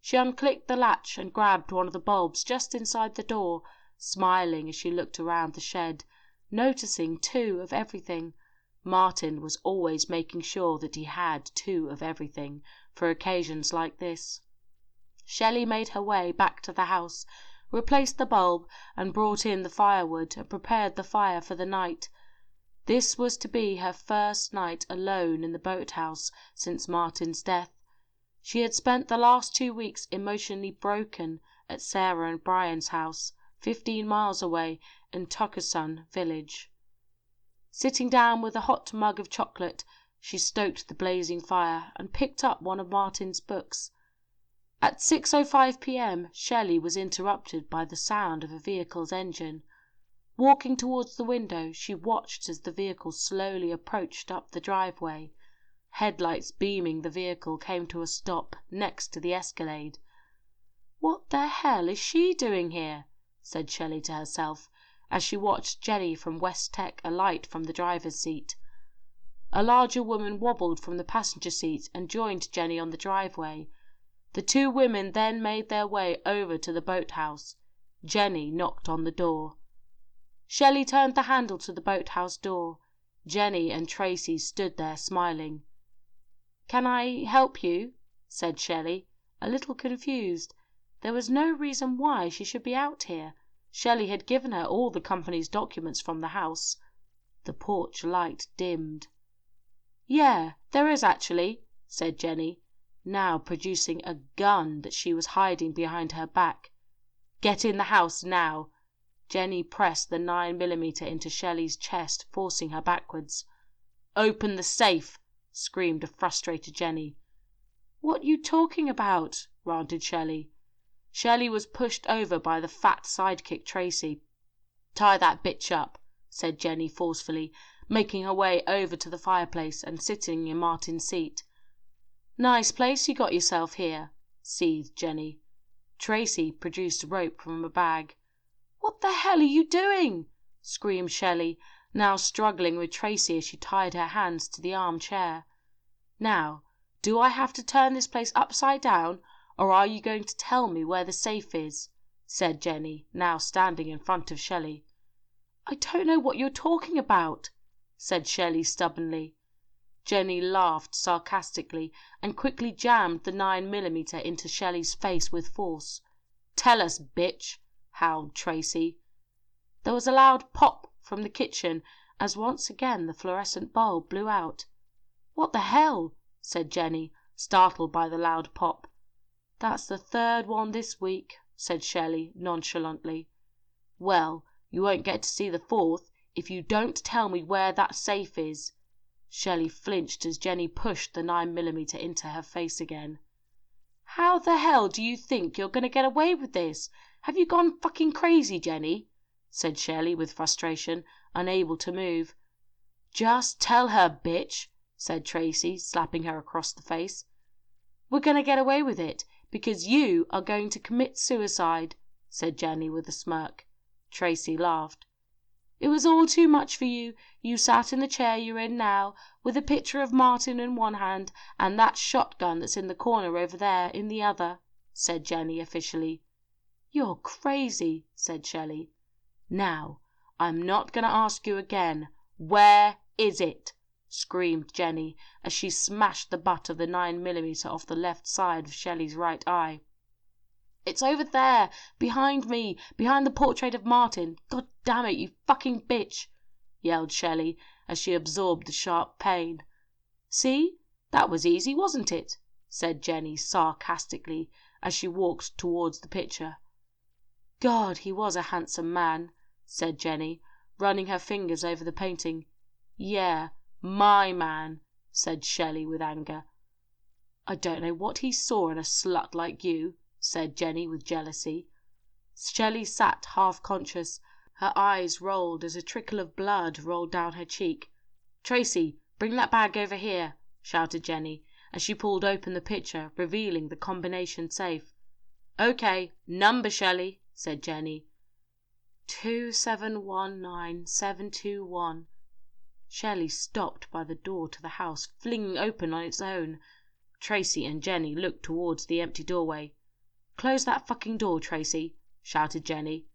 She unclicked the latch and grabbed one of the bulbs just inside the door, smiling as she looked around the shed, noticing 2 of everything. Martin was always making sure that he had 2 of everything for occasions like this. Shelley made her way back to the house, replaced the bulb and brought in the firewood and prepared the fire for the night. This was to be her first night alone in the boathouse since Martin's death. She had spent the last 2 weeks emotionally broken at Sarah and Brian's house, 15 miles away in Tuckerson village. Sitting down with a hot mug of chocolate, she stoked the blazing fire and picked up one of Martin's books. At 6:05 p.m. Shelley was interrupted by the sound of a vehicle's engine. Walking towards the window, she watched as the vehicle slowly approached up the driveway. Headlights beaming the vehicle came to a stop next to the Escalade. "What the hell is she doing here?" said Shelley to herself, as she watched Jenny from West Tech alight from the driver's seat. A larger woman wobbled from the passenger seat and joined Jenny on the driveway. The 2 women then made their way over to the boathouse. Jenny knocked on the door. Shelley turned the handle to the boathouse door. Jenny and Tracy stood there smiling. "Can I help you?" said Shelley, a little confused. There was no reason why she should be out here. Shelley had given her all the company's documents from the house. The porch light dimmed. "Yeah, there is actually," said Jenny, now producing a gun that she was hiding behind her back. "Get in the house now." Jenny pressed the 9mm into Shelley's chest, forcing her backwards. "Open the safe!" screamed a frustrated Jenny. "What you talking about?" ranted Shelley. Shelley was pushed over by the fat sidekick Tracy. "Tie that bitch up," said Jenny forcefully, making her way over to the fireplace and sitting in Martin's seat. "Nice place you got yourself here," seethed Jenny. Tracy produced rope from a bag. "What the hell are you doing?" screamed Shelley, now struggling with Tracy as she tied her hands to the armchair. "Now, do I have to turn this place upside down, or are you going to tell me where the safe is?" said Jenny, now standing in front of Shelley. "I don't know what you're talking about," said Shelley stubbornly. Jenny laughed sarcastically and quickly jammed the 9mm into Shelley's face with force. "Tell us, bitch," howled Tracy. There was a loud pop from the kitchen as once again the fluorescent bulb blew out. "What the hell?" said Jenny, startled by the loud pop. "That's the third one this week," said Shelley nonchalantly. "Well, you won't get to see the fourth if you don't tell me where that safe is." Shelley flinched as Jenny pushed the 9mm into her face again. "How the hell do you think you're going to get away with this? Have you gone fucking crazy, Jenny?" said Shelley with frustration, unable to move. "Just tell her, bitch," said Tracy, slapping her across the face. "We're going to get away with it because you are going to commit suicide," said Jenny with a smirk. Tracy laughed. "It was all too much for you. You sat in the chair you're in now, with a picture of Martin in one hand and that shotgun that's in the corner over there in the other," said Jenny officially. "You're crazy," said Shelley. "Now, I'm not going to ask you again. Where is it?" screamed Jenny as she smashed the butt of the 9mm off the left side of Shelley's right eye. "It's over there, behind me, behind the portrait of Martin. God damn it, you fucking bitch," yelled Shelley as she absorbed the sharp pain. "See, that was easy, wasn't it?" said Jenny sarcastically as she walked towards the picture. "God, he was a handsome man," said Jenny, running her fingers over the painting. "Yeah, my man," said Shelley with anger. "I don't know what he saw in a slut like you," said Jenny with jealousy. Shelley sat half-conscious. Her eyes rolled as a trickle of blood rolled down her cheek. "Tracy, bring that bag over here," shouted Jenny as she pulled open the picture, revealing the combination safe. "Okay, number, Shelley," said Jenny. 2719721. Shelley stopped by the door to the house, flinging open on its own. Tracy and Jenny looked towards the empty doorway. "Close that fucking door, Tracy," shouted Jenny.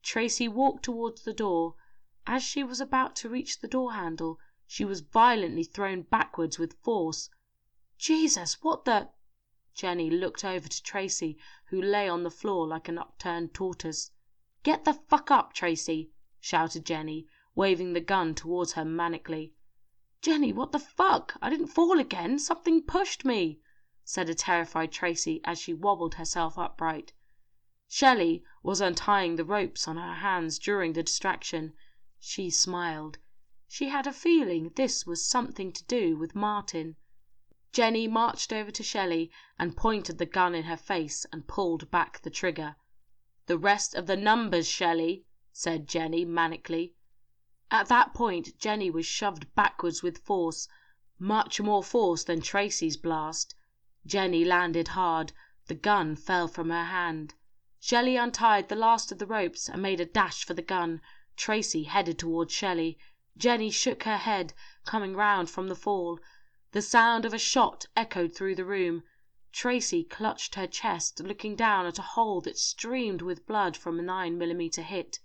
Tracy walked towards the door. As she was about to reach the door handle, she was violently thrown backwards with force. "Jesus, what the—" Jenny looked over to Tracy, who lay on the floor like an upturned tortoise. "Get the fuck up, Tracy," shouted Jenny, waving the gun towards her manically. "Jenny, what the fuck? I didn't fall again. Something pushed me," said a terrified Tracy as she wobbled herself upright. Shelley was untying the ropes on her hands during the distraction. She smiled. She had a feeling this was something to do with Martin. Jenny marched over to Shelley and pointed the gun in her face and pulled back the trigger. "The rest of the numbers, Shelley," said Jenny manically. At that point, Jenny was shoved backwards with force, much more force than Tracy's blast. Jenny landed hard. The gun fell from her hand. Shelley untied the last of the ropes and made a dash for the gun. Tracy headed towards Shelley. Jenny shook her head, coming round from the fall. The sound of a shot echoed through the room. Tracy clutched her chest, looking down at a hole that streamed with blood from a 9mm hit.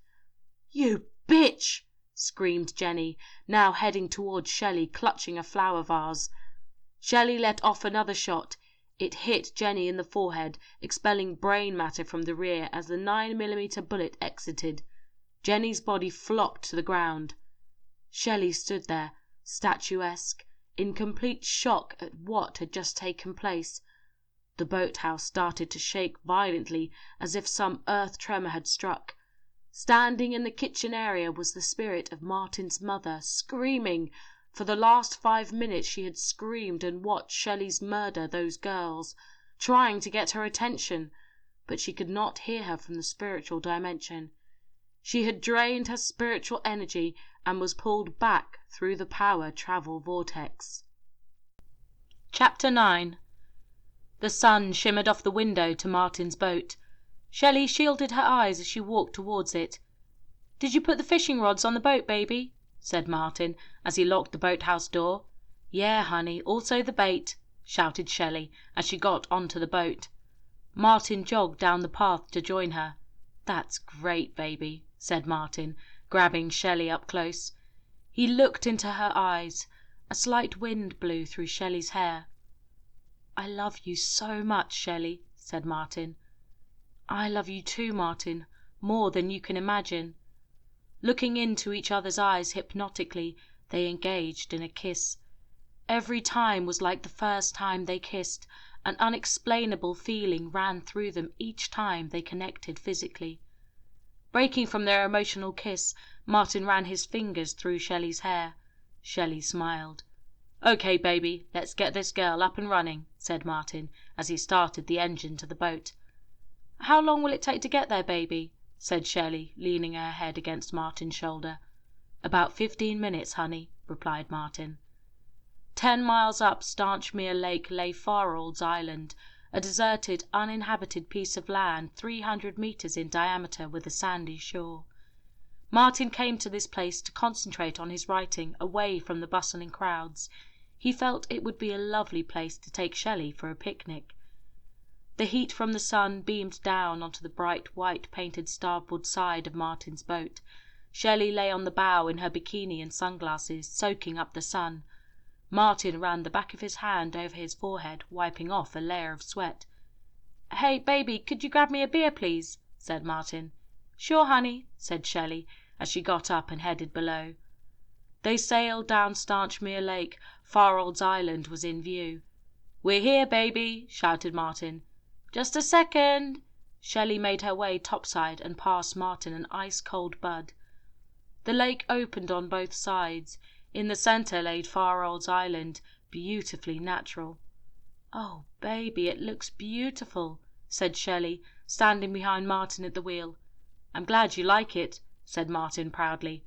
"You bitch!" screamed Jenny, now heading towards Shelley, clutching a flower vase. Shelley let off another shot. It hit Jenny in the forehead, expelling brain matter from the rear as the 9mm bullet exited. Jenny's body flopped to the ground. Shelley stood there, statuesque, in complete shock at what had just taken place. The boathouse started to shake violently as if some earth tremor had struck. Standing in the kitchen area was the spirit of Martin's mother, screaming. For the last 5 minutes she had screamed and watched Shelley's murder those girls, trying to get her attention, but she could not hear her from the spiritual dimension. She had drained her spiritual energy and was pulled back through the power travel vortex. Chapter 9. The sun shimmered off the window to Martin's boat. Shelley shielded her eyes as she walked towards it. "Did you put the fishing rods on the boat, baby?" said Martin as he locked the boathouse door. "Yeah, honey, also the bait," shouted Shelley as she got onto the boat. Martin jogged down the path to join her. "That's great, baby," said Martin, grabbing Shelley up close. He looked into her eyes. A slight wind blew through Shelley's hair. "I love you so much, Shelley," said Martin. "I love you too, Martin, more than you can imagine." Looking into each other's eyes hypnotically, they engaged in a kiss. Every time was like the first time they kissed. An unexplainable feeling ran through them each time they connected physically. Breaking from their emotional kiss, Martin ran his fingers through Shelley's hair. Shelley smiled. "Okay, baby, let's get this girl up and running," said Martin as he started the engine to the boat. "How long will it take to get there, baby?" said Shelley, leaning her head against Martin's shoulder. "About 15 minutes, honey," replied Martin. 10 miles up Stanchmere Lake lay Farolds Island, a deserted, uninhabited piece of land 300 meters in diameter with a sandy shore. Martin came to this place to concentrate on his writing away from the bustling crowds. He felt it would be a lovely place to take Shelley for a picnic. The heat from the sun beamed down onto the bright white painted starboard side of Martin's boat. Shelley lay on the bow in her bikini and sunglasses, soaking up the sun. Martin ran the back of his hand over his forehead, wiping off a layer of sweat. "Hey, baby, could you grab me a beer, please?" said Martin. "Sure, honey," said Shelley, as she got up and headed below. They sailed down Stanchmere Lake. Farolds Island was in view. "We're here, baby," shouted Martin. "Just a second." Shelley made her way topside and passed Martin an ice-cold bud. The lake opened on both sides. In the center lay Farolds Island, beautifully natural. "Oh, baby, it looks beautiful," said Shelley, standing behind Martin at the wheel. "I'm glad you like it," said Martin proudly.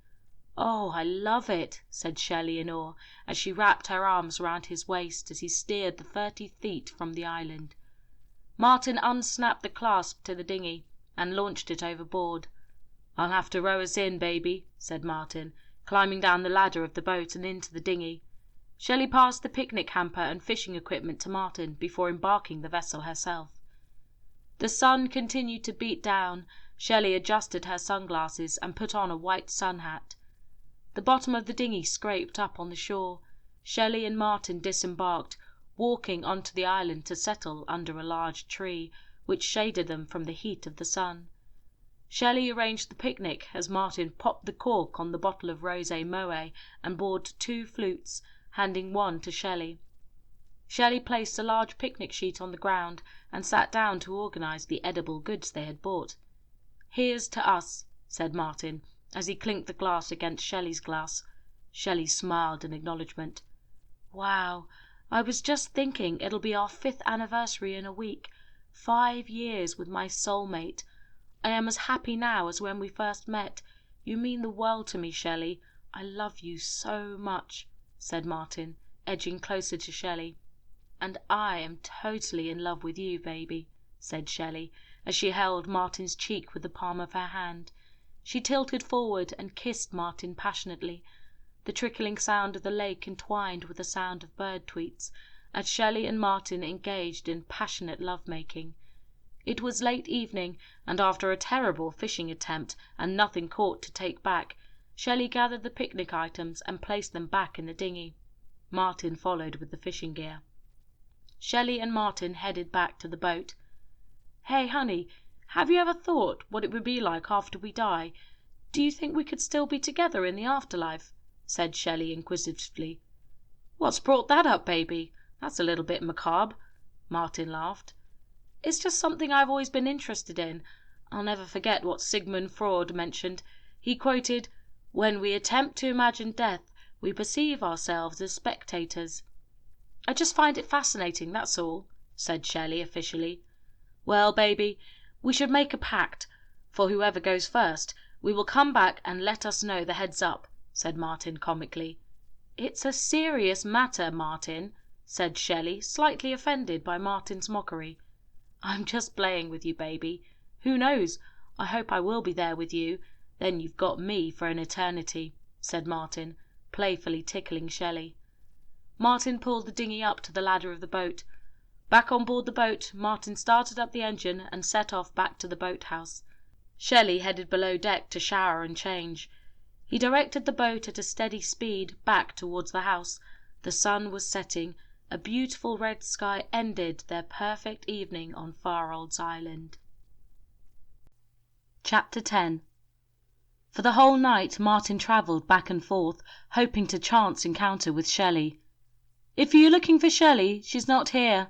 "Oh, I love it," said Shelley in awe, as she wrapped her arms round his waist as he steered the 30 feet from the island. Martin unsnapped the clasp to the dinghy and launched it overboard. "I'll have to row us in, baby," said Martin, climbing down the ladder of the boat and into the dinghy. Shelley passed the picnic hamper and fishing equipment to Martin before embarking the vessel herself. The sun continued to beat down. Shelley adjusted her sunglasses and put on a white sun hat. The bottom of the dinghy scraped up on the shore. Shelley and Martin disembarked, walking onto the island to settle under a large tree, which shaded them from the heat of the sun. Shelley arranged the picnic as Martin popped the cork on the bottle of rosé moët and bought 2 flutes, handing one to Shelley. Shelley placed a large picnic sheet on the ground and sat down to organize the edible goods they had bought. "Here's to us," said Martin, as he clinked the glass against Shelley's glass. Shelley smiled in acknowledgement. "Wow, I was just thinking it'll be our 5th anniversary in a week. 5 years with my soulmate. I am as happy now as when we first met. You mean the world to me, Shelley. I love you so much," said Martin, edging closer to Shelley. "And I am totally in love with you, baby," said Shelley, as she held Martin's cheek with the palm of her hand. She tilted forward and kissed Martin passionately. The trickling sound of the lake entwined with the sound of bird tweets, as Shelley and Martin engaged in passionate love-making. It was late evening, and after a terrible fishing attempt and nothing caught to take back, Shelley gathered the picnic items and placed them back in the dinghy. Martin followed with the fishing gear. Shelley and Martin headed back to the boat. "Hey, honey, have you ever thought what it would be like after we die? Do you think we could still be together in the afterlife?" said Shelley inquisitively. "What's brought that up, baby? That's a little bit macabre." Martin laughed. "It's just something I've always been interested in. I'll never forget what Sigmund Freud mentioned. He quoted, 'When we attempt to imagine death, we perceive ourselves as spectators.' I just find it fascinating, that's all," said Shelley officially. "Well, baby, we should make a pact. For whoever goes first, we will come back and let us know the heads up," said Martin comically. "It's a serious matter, Martin," said Shelley, slightly offended by Martin's mockery. "I'm just playing with you, baby. Who knows? I hope I will be there with you. Then you've got me for an eternity," said Martin, playfully tickling Shelley. Martin pulled the dinghy up to the ladder of the boat. Back on board the boat, Martin started up the engine and set off back to the boathouse. Shelley headed below deck to shower and change. He directed the boat at a steady speed back towards the house. The sun was setting. A beautiful red sky ended their perfect evening on Farolds Island. Chapter 10. For the whole night Martin travelled back and forth, hoping to chance encounter with Shelley. "If you're looking for Shelley, she's not here,"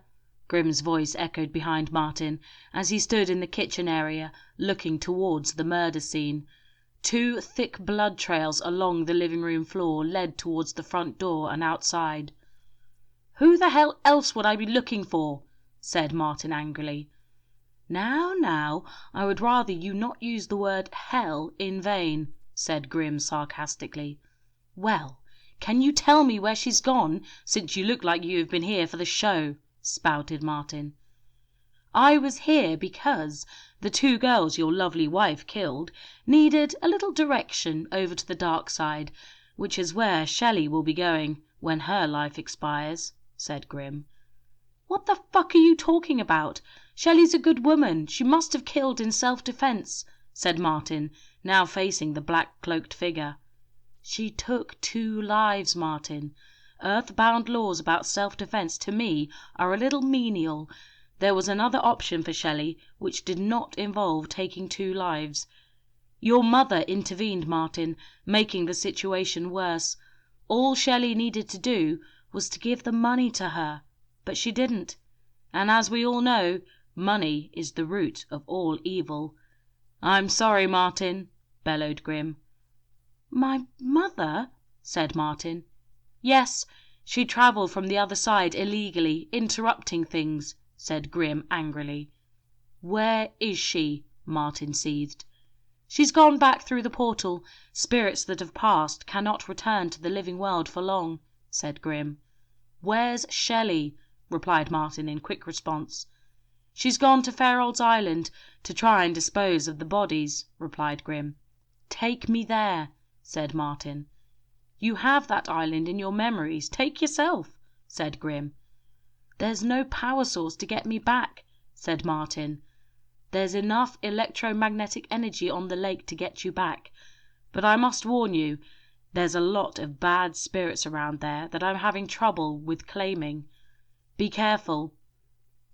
Grimm's voice echoed behind Martin as he stood in the kitchen area, looking towards the murder scene. 2 thick blood trails along the living room floor led towards the front door and outside. "Who the hell else would I be looking for?" said Martin angrily. Now, I would rather you not use the word hell in vain," said Grimm sarcastically. "Well, can you tell me where she's gone, since you look like you have been here for the show?" spouted Martin. "I was here because the 2 girls your lovely wife killed needed a little direction over to the dark side, which is where Shelley will be going when her life expires," said Grimm. "What the fuck are you talking about? Shelley's a good woman. She must have killed in self-defense," said Martin, now facing the black-cloaked figure. "She took 2 lives, Martin. Earth-bound laws about self-defense to me are a little menial. There was another option for Shelley which did not involve taking 2 lives. Your mother intervened, Martin, making the situation worse. All Shelley needed to do was to give the money to her. But she didn't. And as we all know, money is the root of all evil." "I'm sorry, Martin," bellowed Grimm. "My mother?" said Martin. "Yes, she travelled from the other side illegally, interrupting things," said Grimm angrily. "Where is she?" Martin seethed. "She's gone back through the portal. Spirits that have passed cannot return to the living world for long," said Grimm. "Where's Shelley?" replied Martin in quick response. "She's gone to Fairolds Island to try and dispose of the bodies," replied Grimm. "Take me there," said Martin. "You have that island in your memories. Take yourself," said Grimm. "There's no power source to get me back," said Martin. "There's enough electromagnetic energy on the lake to get you back. But I must warn you, there's a lot of bad spirits around there that I'm having trouble with claiming. Be careful,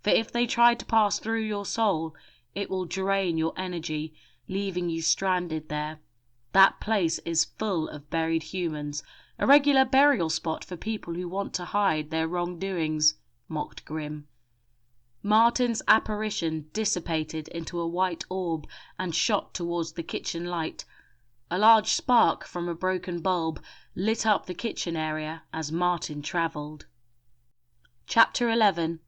for if they try to pass through your soul, it will drain your energy, leaving you stranded there. That place is full of buried humans, a regular burial spot for people who want to hide their wrongdoings," mocked Grimm. Martin's apparition dissipated into a white orb and shot towards the kitchen light. A large spark from a broken bulb lit up the kitchen area as Martin travelled. Chapter 11.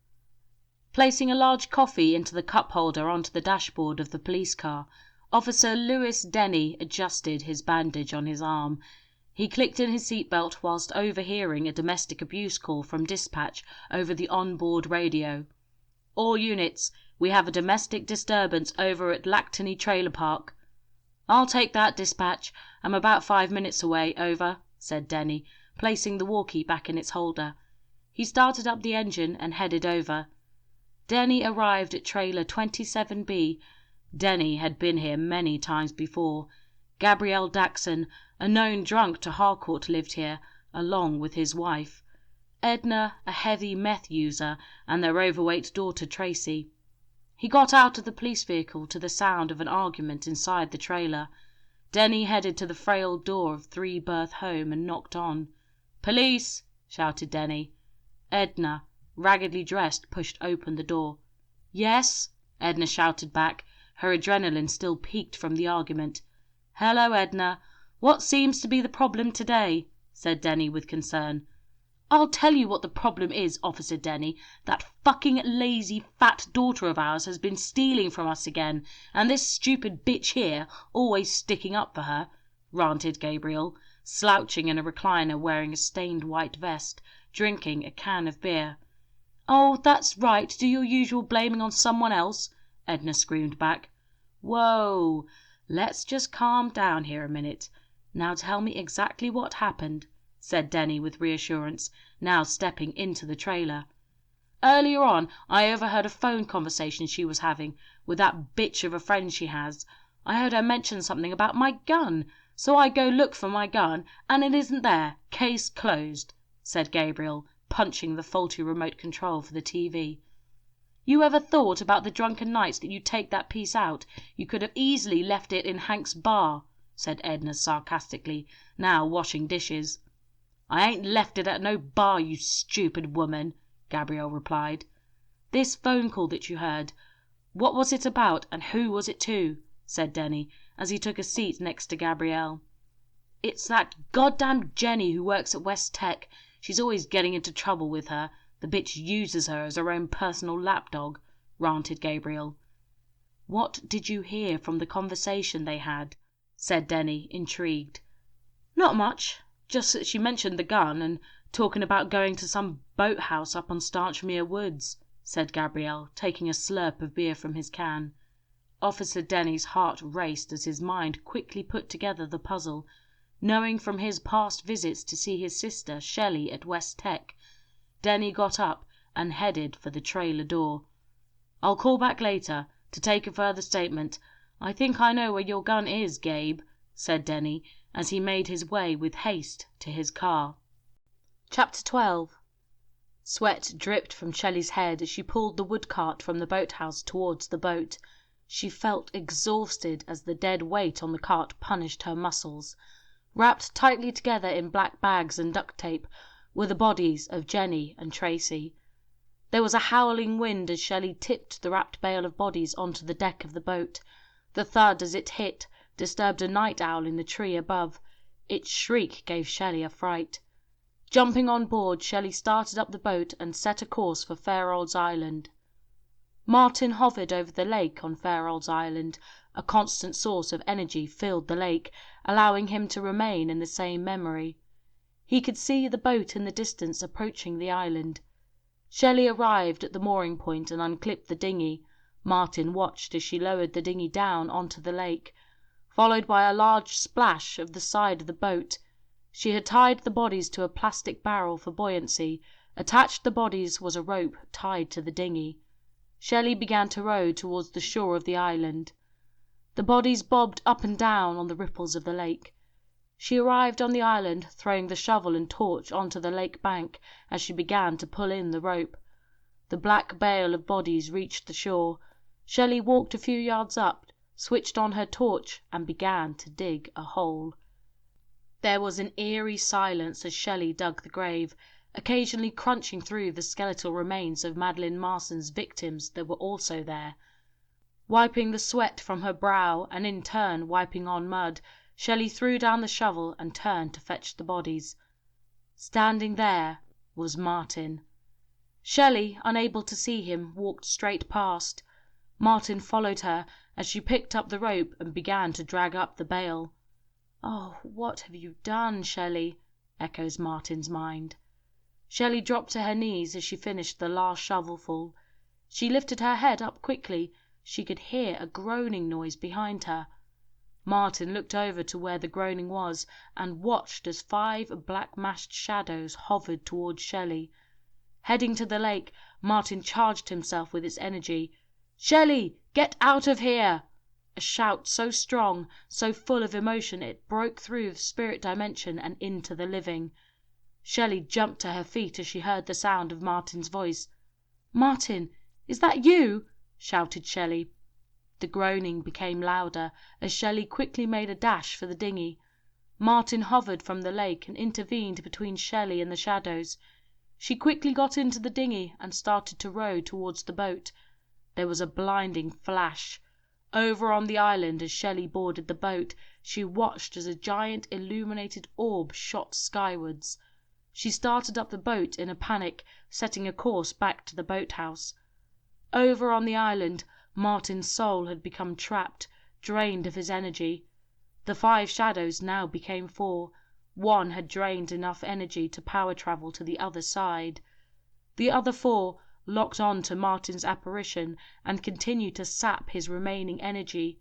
Placing a large coffee into the cup holder onto the dashboard of the police car, Officer Lewis Denny adjusted his bandage on his arm. He clicked in his seatbelt whilst overhearing a domestic abuse call from dispatch over the on-board radio. "All units, we have a domestic disturbance over at Lactony Trailer Park." "I'll take that, dispatch. I'm about 5 minutes away, over," said Denny, placing the walkie back in its holder. He started up the engine and headed over. Denny arrived at trailer 27B. Denny had been here many times before. Gabrielle Daxon, a known drunk to Harcourt, lived here, along with his wife. Edna, a heavy meth user, and their overweight daughter Tracy. He got out of the police vehicle to the sound of an argument inside the trailer. Denny headed to the frail door of 3 Berth home and knocked on. "Police!" shouted Denny. Edna, raggedly dressed, pushed open the door. "Yes?" Edna shouted back, her adrenaline still peaked from the argument. "Hello, Edna. What seems to be the problem today?" said Denny with concern. "I'll tell you what the problem is, Officer Denny. That fucking lazy fat daughter of ours has been stealing from us again, and this stupid bitch here always sticking up for her," ranted Gabriel, slouching in a recliner wearing a stained white vest, drinking a can of beer. "Oh, that's right, do your usual blaming on someone else," Edna screamed back. "Whoa, let's just calm down here a minute. Now tell me exactly what happened," said Denny with reassurance, now stepping into the trailer. "Earlier on, I overheard a phone conversation she was having with that bitch of a friend she has. I heard her mention something about my gun, so I go look for my gun, and it isn't there. Case closed," said Gabriel, punching the faulty remote control for the TV. "You ever thought about the drunken nights that you take that piece out? You could have easily left it in Hank's bar," said Edna sarcastically, now washing dishes. "I ain't left it at no bar, you stupid woman," Gabrielle replied. "This phone call that you heard, what was it about, and who was it to?" said Denny, as he took a seat next to Gabrielle. "It's that goddamn Jenny who works at West Tech. She's always getting into trouble with her. The bitch uses her as her own personal lapdog," ranted Gabriel. "What did you hear from the conversation they had?" said Denny, intrigued. "Not much. Just that she mentioned the gun, and talking about going to some boathouse up on Stanchmere Woods," said Gabriel, taking a slurp of beer from his can. Officer Denny's heart raced as his mind quickly put together the puzzle, knowing from his past visits to see his sister Shelley at West Tech. Denny got up and headed for the trailer door. "I'll call back later to take a further statement. I think I know where your gun is, Gabe," said Denny, as he made his way with haste to his car. Chapter 12. Sweat dripped from Shelley's head as she pulled the wood cart from the boathouse towards the boat. She felt exhausted as the dead weight on the cart punished her muscles. Wrapped tightly together in black bags and duct tape were the bodies of Jenny and Tracy. There was a howling wind as Shelley tipped the wrapped bale of bodies onto the deck of the boat. The thud as it hit disturbed a night owl in the tree above. Its shriek gave Shelley a fright. Jumping on board, Shelley started up the boat and set a course for Fairolds Island. Martin hovered over the lake on Fairolds Island. A constant source of energy filled the lake, allowing him to remain in the same memory. He could see the boat in the distance approaching the island. Shelley arrived at the mooring point and unclipped the dinghy. Martin watched as she lowered the dinghy down onto the lake, followed by a large splash of the side of the boat. She had tied the bodies to a plastic barrel for buoyancy. Attached to the bodies was a rope tied to the dinghy. Shelley began to row towards the shore of the island. The bodies bobbed up and down on the ripples of the lake. She arrived on the island, throwing the shovel and torch onto the lake bank as she began to pull in the rope. The black bale of bodies reached the shore. Shelley walked a few yards up, switched on her torch, and began to dig a hole. There was an eerie silence as Shelley dug the grave, occasionally crunching through the skeletal remains of Madeline Marson's victims that were also there. Wiping the sweat from her brow and in turn wiping on mud, Shelley threw down the shovel and turned to fetch the bodies. Standing there was Martin. Shelley, unable to see him, walked straight past. Martin followed her as she picked up the rope and began to drag up the bale. "Oh, what have you done, Shelley?" echoes Martin's mind. Shelley dropped to her knees as she finished the last shovelful. She lifted her head up quickly. She could hear a groaning noise behind her. Martin looked over to where the groaning was and watched as 5 black-masked shadows hovered towards Shelley. Heading to the lake, Martin charged himself with its energy. "Shelley, get out of here!" A shout so strong, so full of emotion, it broke through the spirit dimension and into the living. Shelley jumped to her feet as she heard the sound of Martin's voice. "Martin, is that you?" shouted Shelley. The groaning became louder as Shelley quickly made a dash for the dinghy. Martin hovered from the lake and intervened between Shelley and the shadows. She quickly got into the dinghy and started to row towards the boat. There was a blinding flash. Over on the island, as Shelley boarded the boat, she watched as a giant illuminated orb shot skywards. She started up the boat in a panic, setting a course back to the boathouse. Over on the island, Martin's soul had become trapped, drained of his energy. The 5 shadows now became 4. One had drained enough energy to power travel to the other side. The other 4 locked on to Martin's apparition and continued to sap his remaining energy.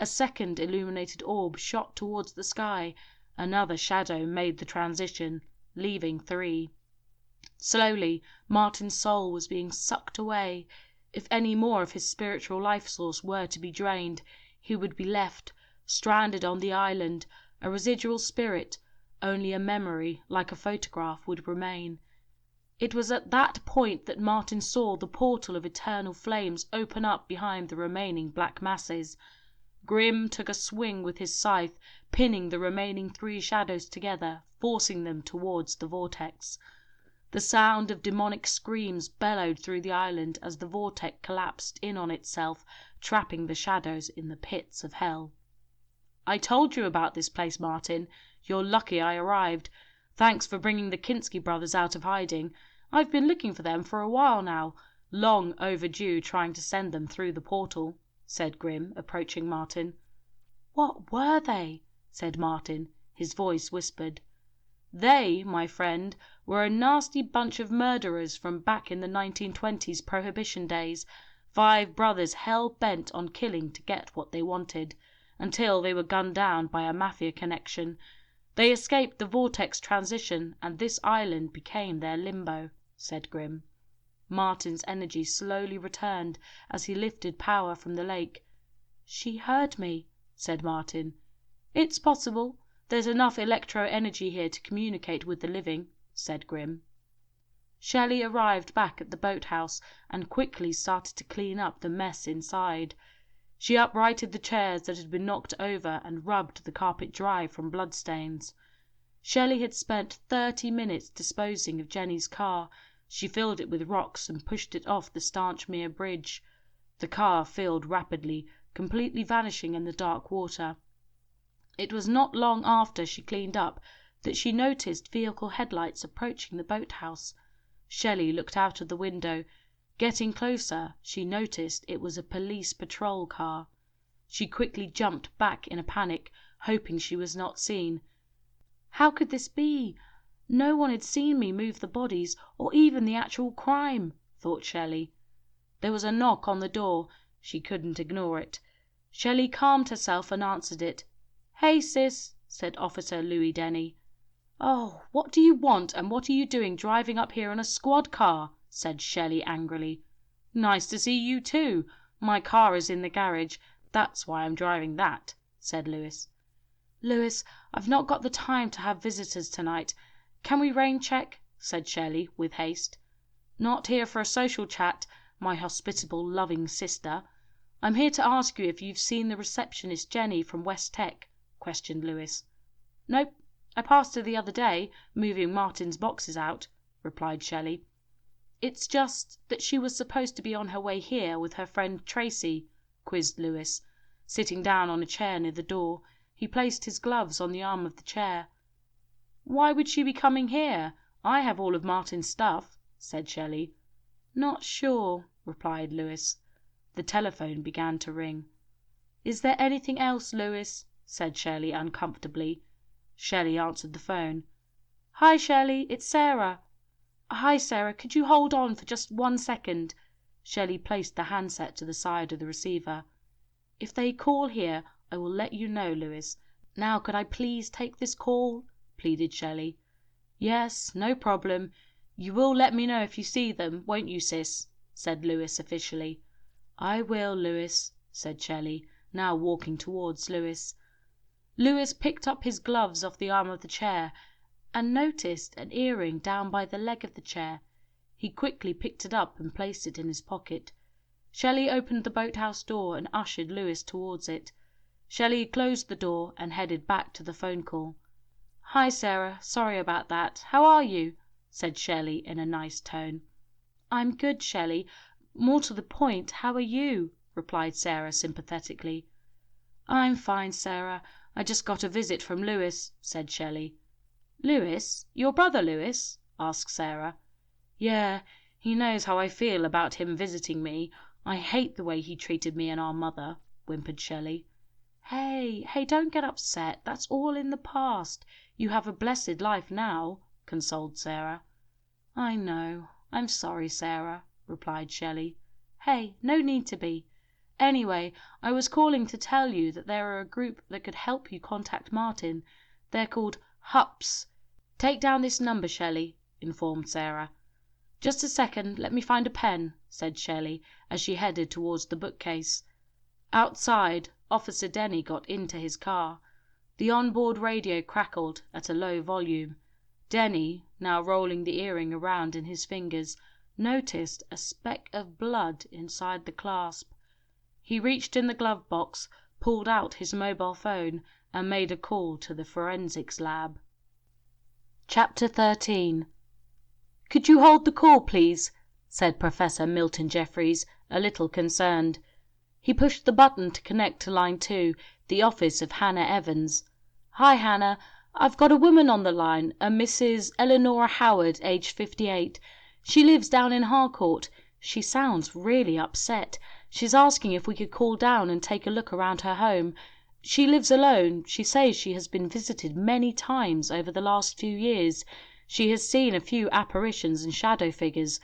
A second illuminated orb shot towards the sky. Another shadow made the transition, leaving 3. Slowly, Martin's soul was being sucked away. If any more of his spiritual life source were to be drained, he would be left, stranded on the island, a residual spirit. Only a memory, like a photograph, would remain. It was at that point that Martin saw the portal of eternal flames open up behind the remaining black masses. Grim took a swing with his scythe, pinning the remaining 3 shadows together, forcing them towards the vortex. The sound of demonic screams bellowed through the island as the vortex collapsed in on itself, trapping the shadows in the pits of hell. "I told you about this place, Martin. You're lucky I arrived. Thanks for bringing the Kinski brothers out of hiding. I've been looking for them for a while now. Long overdue trying to send them through the portal," said Grim, approaching Martin. "What were they?" said Martin, his voice whispered. "They, my friend, were a nasty bunch of murderers from back in the 1920s Prohibition days. 5 brothers hell-bent on killing to get what they wanted, until they were gunned down by a mafia connection. They escaped the vortex transition, and this island became their limbo," said Grim. Martin's energy slowly returned as he lifted power from the lake. "She heard me," said Martin. "It's possible. There's enough electro-energy here to communicate with the living," said Grim. Shelley arrived back at the boathouse and quickly started to clean up the mess inside. She uprighted the chairs that had been knocked over and rubbed the carpet dry from bloodstains. Shelley had spent 30 minutes disposing of Jenny's car. She filled it with rocks and pushed it off the Stanchmere Bridge. The car filled rapidly, completely vanishing in the dark water. It was not long after she cleaned up that she noticed vehicle headlights approaching the boathouse. Shelley looked out of the window. Getting closer, she noticed it was a police patrol car. She quickly jumped back in a panic, hoping she was not seen. How could this be? No one had seen me move the bodies, or even the actual crime, thought Shelley. There was a knock on the door. She couldn't ignore it. Shelley calmed herself and answered it. "Hey, sis," said Officer Louis Denny. "Oh, what do you want, and what are you doing driving up here in a squad car?" said Shelley angrily. "Nice to see you too. My car is in the garage. That's why I'm driving that," said Louis. "Louis, I've not got the time to have visitors tonight. Can we rain check?" said Shelley, with haste. "Not here for a social chat, my hospitable, loving sister. I'm here to ask you if you've seen the receptionist Jenny from West Tech," questioned Louis. "Nope. I passed her the other day, moving Martin's boxes out," replied Shelley. "It's just that she was supposed to be on her way here with her friend Tracy," quizzed Louis. Sitting down on a chair near the door, he placed his gloves on the arm of the chair. "Why would she be coming here? I have all of Martin's stuff," said Shelley. "Not sure," replied Louis. The telephone began to ring. "Is there anything else, Louis?" said Shelley uncomfortably. Shelley answered the phone. "Hi, Shelley, it's Sarah." "Hi, Sarah, could you hold on for just 1 second?" Shelley placed the handset to the side of the receiver. "If they call here, I will let you know, Louis. Now could I please take this call?" pleaded Shelley. "Yes, no problem. You will let me know if you see them, won't you, sis?" said Louis officially. "I will, Louis," said Shelley, now walking towards Louis. Louis picked up his gloves off the arm of the chair and noticed an earring down by the leg of the chair. He quickly picked it up and placed it in his pocket. Shelley opened the boathouse door and ushered Louis towards it. Shelley closed the door and headed back to the phone call. "Hi, Sarah. Sorry about that. How are you?" said Shelley in a nice tone. "I'm good, Shelley. More to the point, how are you?" replied Sarah sympathetically. "I'm fine, Sarah. I just got a visit from Louis," said Shelley. "Louis? Your brother Louis?" asked Sarah. "Yeah, he knows how I feel about him visiting me. I hate the way he treated me and our mother," whimpered Shelley. Hey, don't get upset. That's all in the past. You have a blessed life now," consoled Sarah. "I know. I'm sorry, Sarah," replied Shelley. "Hey, no need to be. Anyway, I was calling to tell you that there are a group that could help you contact Martin. They're called HUPs. Take down this number, Shelley," informed Sarah. "Just a second, let me find a pen," said Shelley as she headed towards the bookcase. Outside, Officer Denny got into his car. The onboard radio crackled at a low volume. Denny, now rolling the earring around in his fingers, noticed a speck of blood inside the clasp. He reached in the glove box, pulled out his mobile phone and made a call to the forensics lab. Chapter 13. "Could you hold the call, please?" said Professor Milton Jeffries, a little concerned. He pushed the button to connect to line 2, the office of Hannah Evans. "Hi, Hannah. I've got a woman on the line, a Mrs. Eleanor Howard, aged 58. She lives down in Harcourt. She sounds really upset. She's asking if we could call down and take a look around her home. She lives alone. She says she has been visited many times over the last few years. She has seen a few apparitions and shadow figures."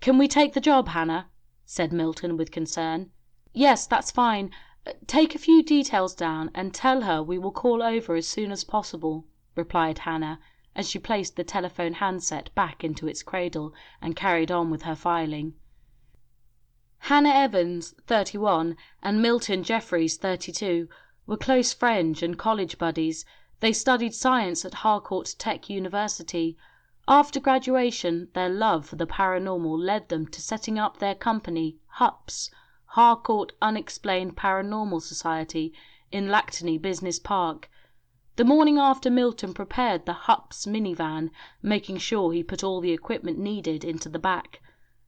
"Can we take the job, Hannah?" said Milton with concern. "Yes, that's fine. Take a few details down and tell her we will call over as soon as possible," replied Hannah, as she placed the telephone handset back into its cradle and carried on with her filing. Hannah Evans, 31, and Milton Jeffries, 32, were close friends and college buddies. They studied science at Harcourt Tech University. After graduation, their love for the paranormal led them to setting up their company, HUPS, Harcourt Unexplained Paranormal Society, in Lactony Business Park. The morning after Milton prepared the HUPS minivan, making sure he put all the equipment needed into the back.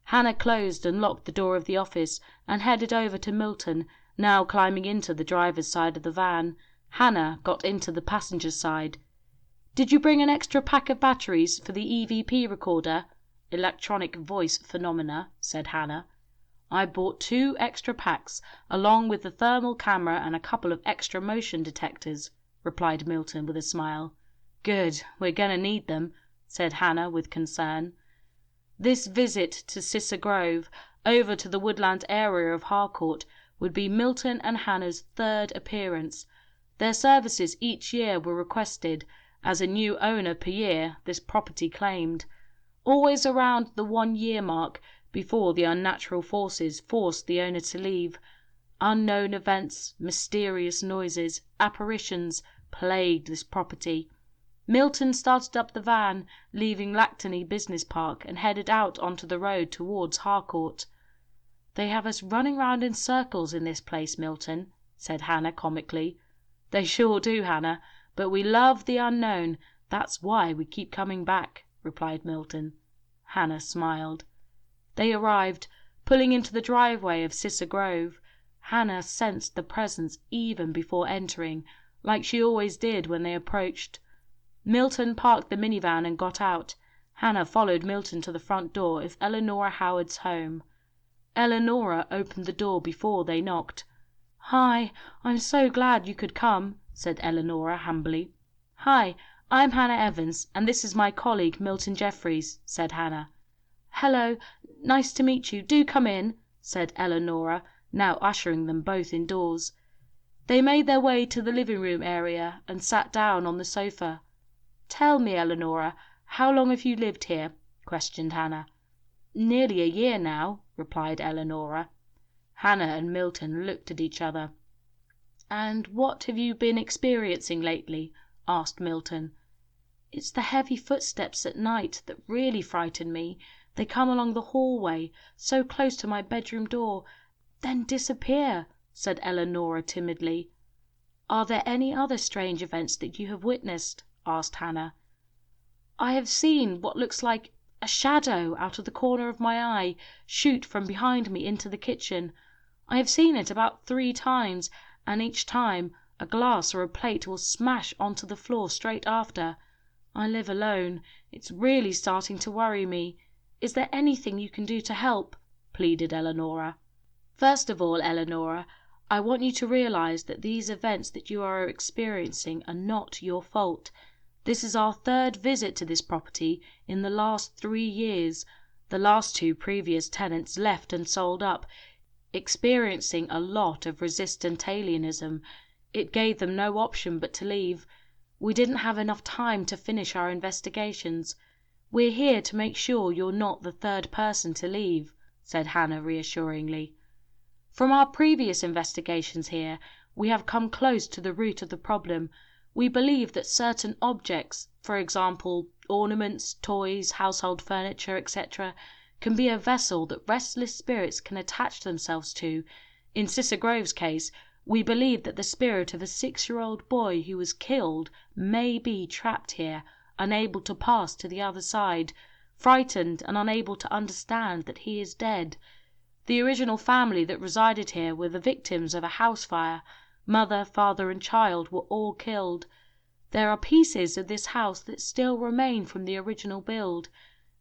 Hannah closed and locked the door of the office and headed over to Milton, now climbing into the driver's side of the van. Hannah got into the passenger's side. "Did you bring an extra pack of batteries for the EVP recorder?" "Electronic voice phenomena," said Hannah. "I bought 2 extra packs, along with the thermal camera and a couple of extra motion detectors," replied Milton with a smile. "Good, we're going to need them," said Hannah with concern. This visit to Cissa Grove, over to the woodland area of Harcourt, would be Milton and Hannah's 3rd appearance. Their services each year were requested, as a new owner per year this property claimed. Always around the 1-year mark, before the unnatural forces forced the owner to leave, unknown events, mysterious noises, apparitions plagued this property. Milton started up the van, leaving Lactony Business Park, and headed out onto the road towards Harcourt. "They have us running round in circles in this place, Milton," said Hannah comically. "They sure do, Hannah, but we love the unknown. That's why we keep coming back," replied Milton. Hannah smiled. They arrived, pulling into the driveway of Cissa Grove. Hannah sensed the presence even before entering, like she always did when they approached. Milton parked the minivan and got out. Hannah followed Milton to the front door of Eleanor Howard's home. Eleanor opened the door before they knocked. "Hi, I'm so glad you could come," said Eleanor humbly. "Hi, I'm Hannah Evans, and this is my colleague Milton Jeffries," said Hannah. "Hello, nice to meet you. Do come in," said Eleanor, now ushering them both indoors. They made their way to the living room area and sat down on the sofa. "Tell me, Eleanor, how long have you lived here?" questioned Hannah. "Nearly a year now," replied Eleanor. Hannah and Milton looked at each other. "And what have you been experiencing lately?" asked Milton. "It's the heavy footsteps at night that really frighten me. They come along the hallway, so close to my bedroom door, then disappear," said Eleanor timidly. "Are there any other strange events that you have witnessed?" asked Hannah. "I have seen what looks like a shadow out of the corner of my eye shoot from behind me into the kitchen. I have seen it about 3 times, and each time a glass or a plate will smash onto the floor straight after. I live alone. It's really starting to worry me. Is there anything you can do to help?" pleaded Eleanor. "First of all, Eleanor, I want you to realize that these events that you are experiencing are not your fault. This is our 3rd visit to this property in the last 3 years. The last 2 previous tenants left and sold up, experiencing a lot of resistant alienism. It gave them no option but to leave. We didn't have enough time to finish our investigations. We're here to make sure you're not the 3rd person to leave," said Hannah reassuringly. "From our previous investigations here, we have come close to the root of the problem. We believe that certain objects, for example, ornaments, toys, household furniture, etc., can be a vessel that restless spirits can attach themselves to. In Cissa Grove's case, We believe that the spirit of a 6-year-old boy who was killed may be trapped here, unable to pass to the other side, frightened and unable to understand that he is dead. The original family that resided here were the victims of a house fire. Mother, father, and child were all killed. There are pieces of this house that still remain from the original build.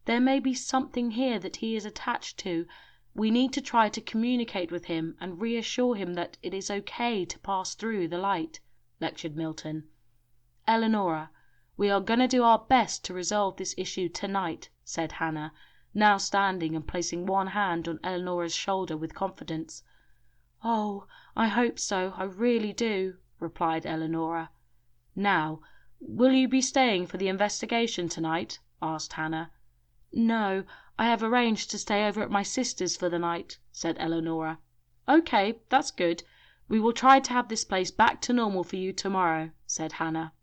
There may be something here that he is attached to. We need to try to communicate with him and reassure him that it is okay to pass through the light," lectured Milton. "Eleanora, we are going to do our best to resolve this issue tonight," said Hannah, now standing and placing one hand on Eleanora's shoulder with confidence. "Oh, I hope so, I really do," replied Eleanora. "Now, will you be staying for the investigation tonight?" asked Hannah. "No, I have arranged to stay over at my sister's for the night," said Eleanora. "Okay, that's good. We will try to have this place back to normal for you tomorrow," said Hannah.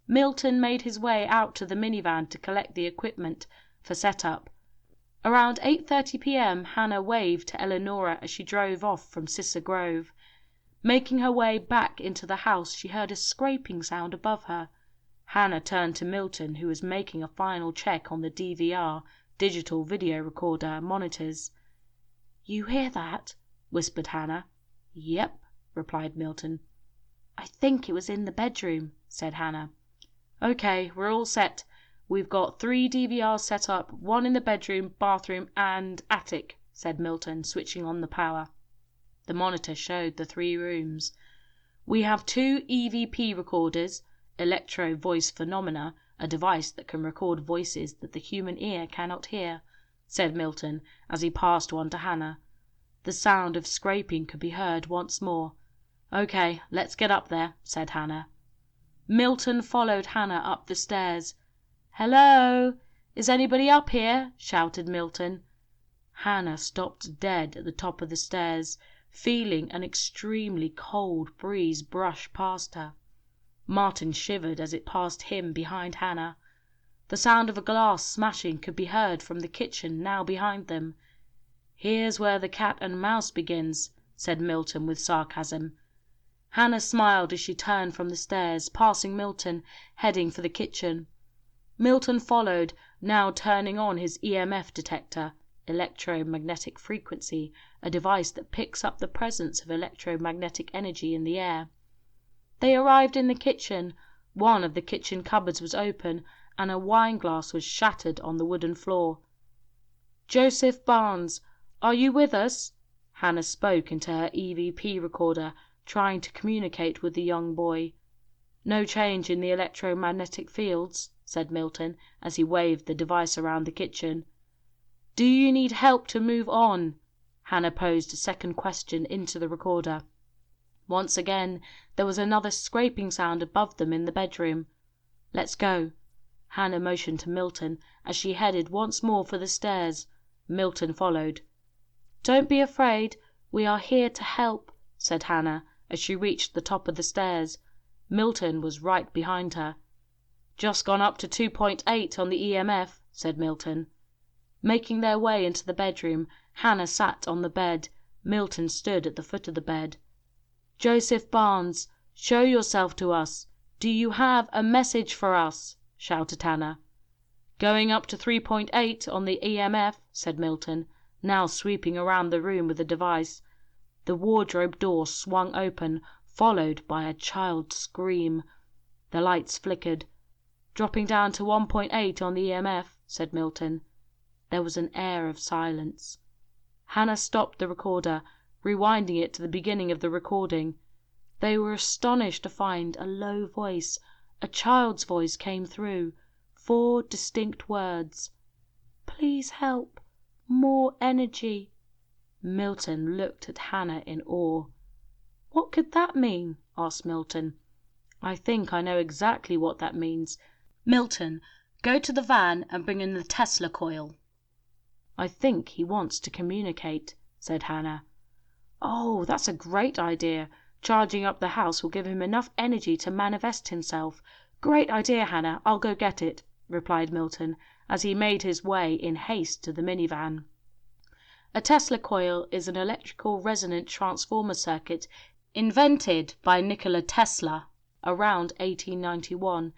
Milton made his way out to the minivan to collect the equipment for setup. Around 8:30 p.m. Hannah waved to Eleanora as she drove off from Sissa Grove. Making her way back into the house, she heard a scraping sound above her. Hannah turned to Milton, who was making a final check on the DVR, digital video recorder, monitors. "You hear that?" whispered Hannah. "Yep," replied Milton. "I think it was in the bedroom," said Hannah. "Okay, we're all set. We've got 3 DVRs set up, 1 in the bedroom, bathroom, and attic," said Milton, switching on the power. The monitor showed the 3 rooms. "We have 2 EVP recorders, electro voice phenomena, a device that can record voices that the human ear cannot hear," said Milton as he passed one to Hannah. The sound of scraping could be heard once more. "Okay, let's get up there," said Hannah. Milton followed Hannah up the stairs. "Hello? Is anybody up here?" shouted Milton. Hannah stopped dead at the top of the stairs, feeling an extremely cold breeze brush past her. Martin shivered as it passed him behind Hannah. The sound of a glass smashing could be heard from the kitchen now behind them. "Here's where the cat and mouse begins," said Milton with sarcasm. Hannah smiled as she turned from the stairs, passing Milton, heading for the kitchen. Milton followed, now turning on his EMF detector, electromagnetic frequency, a device that picks up the presence of electromagnetic energy in the air. They arrived in the kitchen. One of the kitchen cupboards was open, and a wine glass was shattered on the wooden floor. "Joseph Barnes, are you with us?" Hannah spoke into her EVP recorder, trying to communicate with the young boy. "No change in the electromagnetic fields," said Milton as he waved the device around the kitchen. "Do you need help to move on?" Hannah posed a second question into the recorder. Once again, there was another scraping sound above them in the bedroom. "Let's go." Hannah motioned to Milton as she headed once more for the stairs. Milton followed. "Don't be afraid. We are here to help," said Hannah as she reached the top of the stairs. Milton was right behind her. "Just gone up to 2.8 on the EMF," said Milton. Making their way into the bedroom, Hannah sat on the bed. Milton stood at the foot of the bed. "Joseph Barnes, show yourself to us. Do you have a message for us?" shouted Hannah. "Going up to 3.8 on the EMF," said Milton, now sweeping around the room with the device. The wardrobe door swung open, followed by a child's scream. The lights flickered. "Dropping down to 1.8 on the EMF," said Milton. There was an air of silence. Hannah stopped the recorder, rewinding it to the beginning of the recording. They were astonished to find a low voice, a child's voice, came through. 4 distinct words. "Please help. More energy." Milton looked at Hannah in awe. "What could that mean?" asked Milton. "I think I know exactly what that means. Milton, go to the van and bring in the Tesla coil." "I think he wants to communicate," said Hannah. "Oh, that's a great idea. Charging up the house will give him enough energy to manifest himself. Great idea, Hannah. I'll go get it," replied Milton as he made his way in haste to the minivan. A Tesla coil is an electrical resonant transformer circuit Invented by Nikola Tesla around 1891,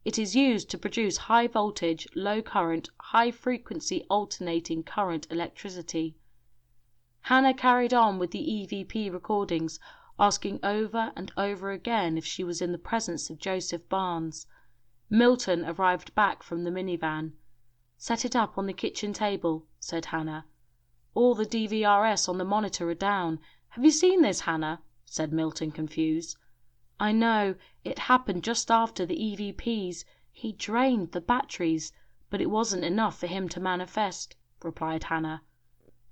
it is used to produce high voltage, low current, high frequency alternating current electricity. Hannah carried on with the EVP recordings, asking over and over again if she was in the presence of Joseph Barnes. Milton arrived back from the minivan. "Set it up on the kitchen table," said Hannah. "All the DVRS on the monitor are down. Have you seen this, Hannah?" said Milton, confused. "I know. It happened just after the EVPs. He drained the batteries, but it wasn't enough for him to manifest," replied Hannah.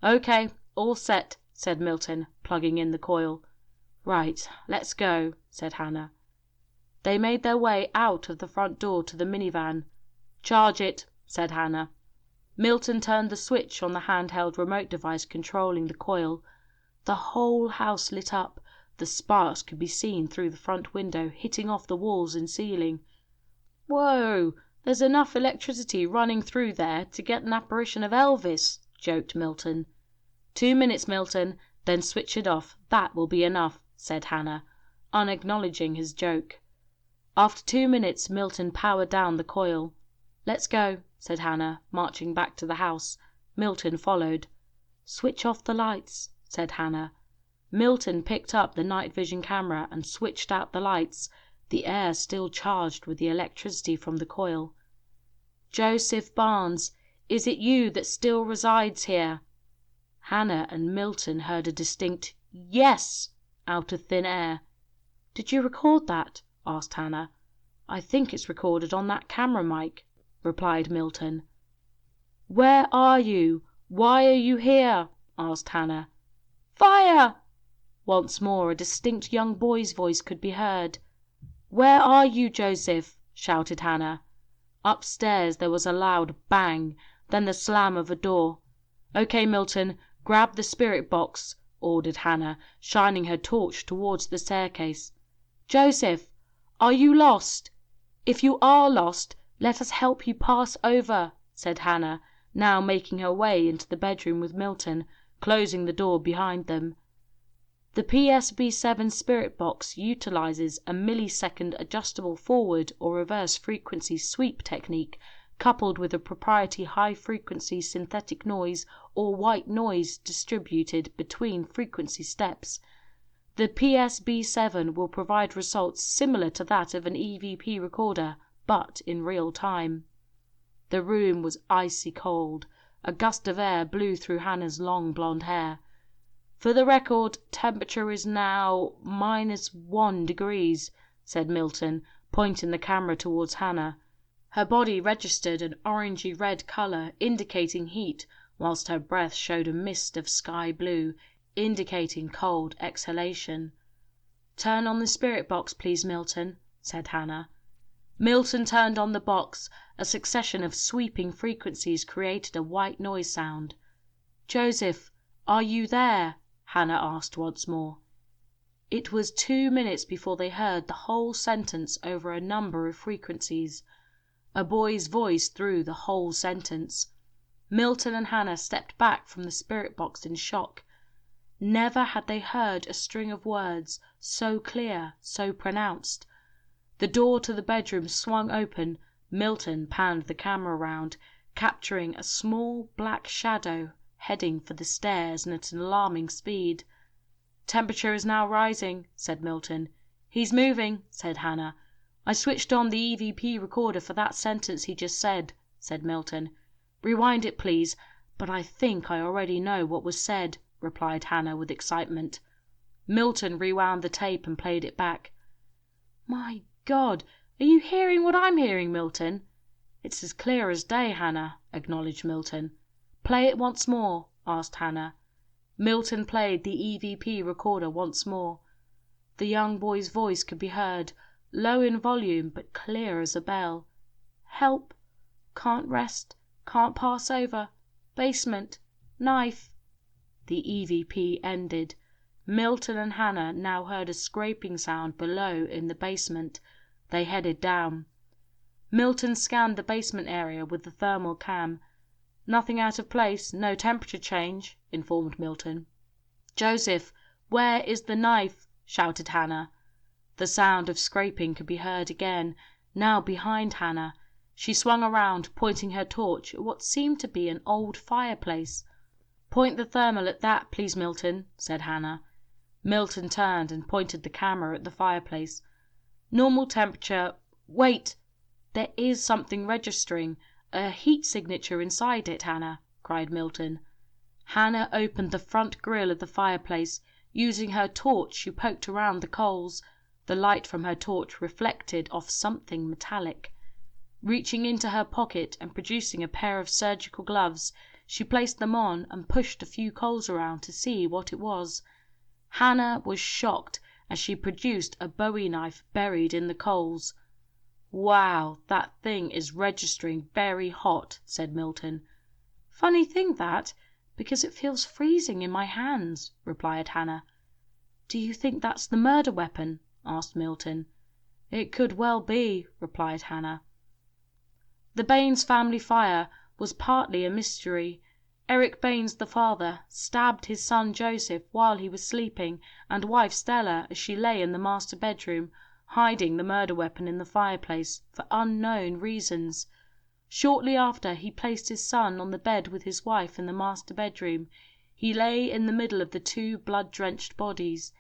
"Okay, all set," said Milton, plugging in the coil. "Right, let's go," said Hannah. They made their way out of the front door to the minivan. "Charge it," said Hannah. Milton turned the switch on the handheld remote device controlling the coil. The whole house lit up. The sparks could be seen through the front window, hitting off the walls and ceiling. "Whoa, there's enough electricity running through there to get an apparition of Elvis," joked Milton. "2 minutes, Milton, then switch it off. That will be enough," said Hannah, unacknowledging his joke. After 2 minutes, Milton powered down the coil. "Let's go," said Hannah, marching back to the house. Milton followed. "Switch off the lights," said Hannah. Milton picked up the night vision camera and switched out the lights, the air still charged with the electricity from the coil. "Joseph Barnes, is it you that still resides here?" Hannah and Milton heard a distinct "Yes" out of thin air. "Did you record that?" asked Hannah. "I think it's recorded on that camera mic," replied Milton. "Where are you? Why are you here?" asked Hannah. "Fire!" Once more a distinct young boy's voice could be heard. "Where are you, Joseph?" shouted Hannah. Upstairs there was a loud bang, then the slam of a door. "Okay, Milton, grab the spirit box," ordered Hannah, shining her torch towards the staircase. "Joseph, are you lost? If you are lost, let us help you pass over," said Hannah, now making her way into the bedroom with Milton, closing the door behind them. The PSB7 spirit box utilizes a millisecond adjustable forward or reverse frequency sweep technique coupled with a proprietary high-frequency synthetic noise or white noise distributed between frequency steps. The PSB7 will provide results similar to that of an EVP recorder, but in real time. The room was icy cold. A gust of air blew through Hannah's long blonde hair. "For the record, temperature is now -1 degrees," said Milton, pointing the camera towards Hannah. Her body registered an orangey-red color, indicating heat, whilst her breath showed a mist of sky blue, indicating cold exhalation. "Turn on the spirit box, please, Milton," said Hannah. Milton turned on the box. A succession of sweeping frequencies created a white noise sound. "Joseph, are you there?" Hannah asked once more. It was 2 minutes before they heard the whole sentence over a number of frequencies. A boy's voice through the whole sentence. Milton and Hannah stepped back from the spirit box in shock. Never had they heard a string of words so clear, so pronounced. The door to the bedroom swung open. Milton panned the camera round, capturing a small black shadow heading for the stairs at an alarming speed. "Temperature is now rising," said Milton. "He's moving," said Hannah. "I switched on the EVP recorder for that sentence he just said," said Milton. "Rewind it, please, but I think I already know what was said," replied Hannah with excitement. Milton rewound the tape and played it back. "My God, are you hearing what I'm hearing, Milton?" "It's as clear as day, Hannah," acknowledged Milton. "Play it once more," asked Hannah. Milton played the EVP recorder once more. The young boy's voice could be heard, low in volume but clear as a bell. "Help. Can't rest. Can't pass over. Basement. Knife." The EVP ended. Milton and Hannah now heard a scraping sound below in the basement. They headed down. Milton scanned the basement area with the thermal cam. "Nothing out of place, no temperature change," informed Milton. "Joseph, where is the knife?" shouted Hannah. The sound of scraping could be heard again, now behind Hannah. She swung around, pointing her torch at what seemed to be an old fireplace. "Point the thermal at that, please, Milton," said Hannah. Milton turned and pointed the camera at the fireplace. "Normal temperature. Wait! There is something registering. A heat signature inside it, Hannah," cried Milton. Hannah opened the front grille of the fireplace. Using her torch, she poked around the coals. The light from her torch reflected off something metallic. Reaching into her pocket and producing a pair of surgical gloves, she placed them on and pushed a few coals around to see what it was. Hannah was shocked as she produced a bowie knife buried in the coals. "Wow, that thing is registering very hot," said Milton. "Funny thing that, because it feels freezing in my hands," replied Hannah. "Do you think that's the murder weapon?" asked Milton. "It could well be," replied Hannah. The Baines family fire was partly a mystery. Eric Baines, the father, stabbed his son Joseph while he was sleeping, and wife Stella as she lay in the master bedroom, hiding the murder weapon in the fireplace for unknown reasons. Shortly after he placed his son on the bed with his wife in the master bedroom, he lay in the middle of the two blood-drenched bodies.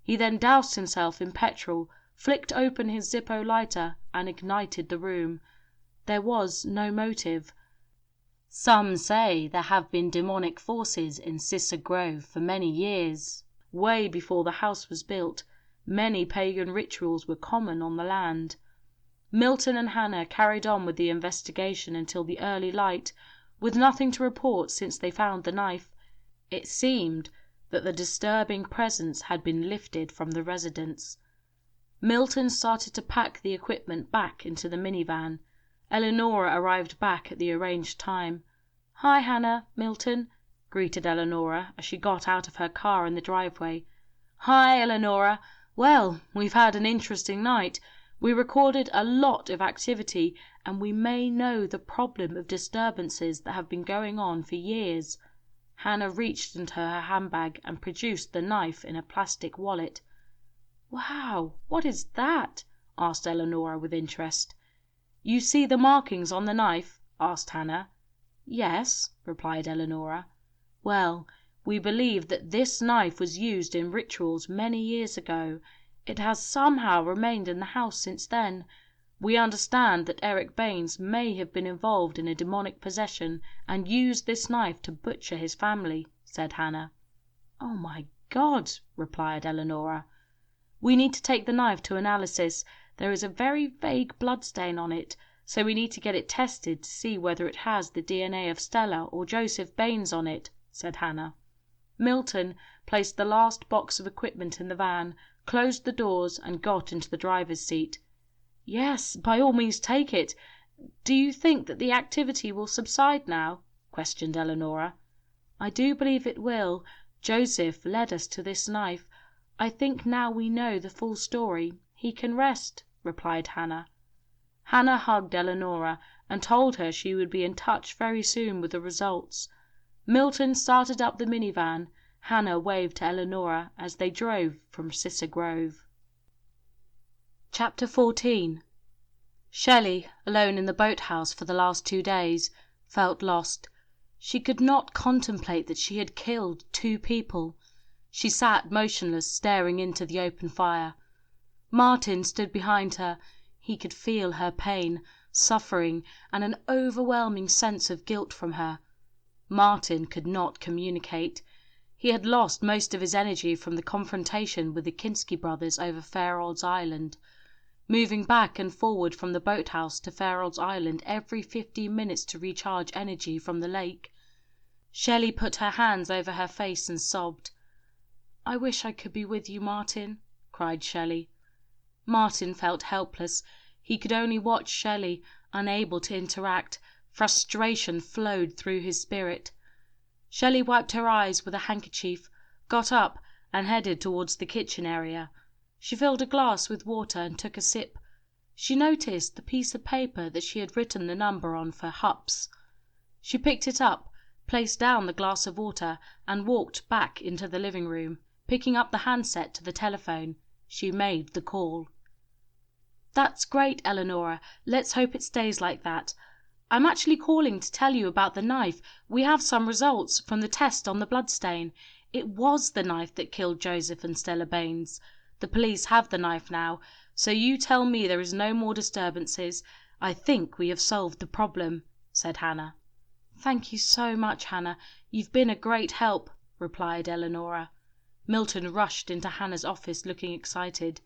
He then doused himself in petrol, flicked open his Zippo lighter, and ignited the room. There was no motive. Some say there have been demonic forces in Cissa Grove for many years. Way before the house was built, many pagan rituals were common on the land. Milton and Hannah carried on with the investigation until the early light, with nothing to report since they found the knife. It seemed that the disturbing presence had been lifted from the residence. Milton started to pack the equipment back into the minivan. Eleanora arrived back at the arranged time. "Hi, Hannah, Milton," greeted Eleanora as she got out of her car in the driveway. "Hi, Eleanora. Well, we've had an interesting night. We recorded a lot of activity, and we may know the problem of disturbances that have been going on for years." Hannah reached into her handbag and produced the knife in a plastic wallet. "Wow, what is that?" asked Eleanora with interest. "You see the markings on the knife?" asked Hannah. "Yes," replied Eleanora. "Well, we believe that this knife was used in rituals many years ago. It has somehow remained in the house since then. We understand that Eric Baines may have been involved in a demonic possession and used this knife to butcher his family," said Hannah. "Oh my God," replied Eleanora. "We need to take the knife to analysis. There is a very vague bloodstain on it, so we need to get it tested to see whether it has the DNA of Stella or Joseph Baines on it," said Hannah. Milton placed the last box of equipment in the van, closed the doors, and got into the driver's seat. "Yes, by all means take it. Do you think that the activity will subside now?" questioned Eleanora. "I do believe it will. Joseph led us to this knife. I think now we know the full story, he can rest," replied Hannah. Hannah hugged Eleanora and told her she would be in touch very soon with the results. Milton started up the minivan. Hannah waved to Eleanora as they drove from Cissa Grove. Chapter 14. Shelley, alone in the boathouse for the last 2 days, felt lost. She could not contemplate that she had killed 2 people. She sat motionless, staring into the open fire. Martin stood behind her. He could feel her pain, suffering, and an overwhelming sense of guilt from her. Martin could not communicate. He had lost most of his energy from the confrontation with the Kinski brothers over Fairolds Island. Moving back and forward from the boathouse to Fairolds Island every 15 minutes to recharge energy from the lake. Shelley put her hands over her face and sobbed. "I wish I could be with you, Martin," cried Shelley. Martin felt helpless. He could only watch Shelley, unable to interact. Frustration flowed through his spirit. Shelley wiped her eyes with a handkerchief, got up, and headed towards the kitchen area. She filled a glass with water and took a sip. She noticed the piece of paper that she had written the number on for Hups. She picked it up, placed down the glass of water, and walked back into the living room. Picking up the handset to the telephone, she made the call. "That's great, Eleanora. Let's hope it stays like that. I'm actually calling to tell you about the knife. We have some results from the test on the bloodstain. It was the knife that killed Joseph and Stella Baines. The police have the knife now, so you tell me there is no more disturbances. I think we have solved the problem," said Hannah. "Thank you so much, Hannah. You've been a great help," replied Eleanora. Milton rushed into Hannah's office looking excited.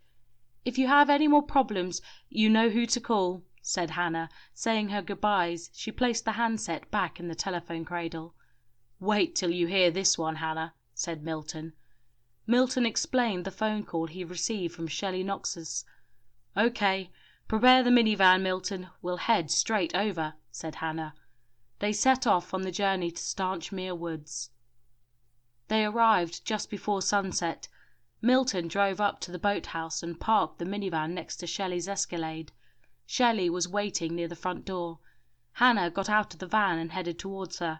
"If you have any more problems, you know who to call," said Hannah. Saying her goodbyes, she placed the handset back in the telephone cradle. "Wait till you hear this one, Hannah," said Milton. Milton explained the phone call he received from Shelley Knox's. "Okay, prepare the minivan, Milton. We'll head straight over," said Hannah. They set off on the journey to Stanchmere Woods. They arrived just before sunset. Milton drove up to the boathouse and parked the minivan next to Shelley's Escalade. Shelley was waiting near the front door. Hannah got out of the van and headed towards her.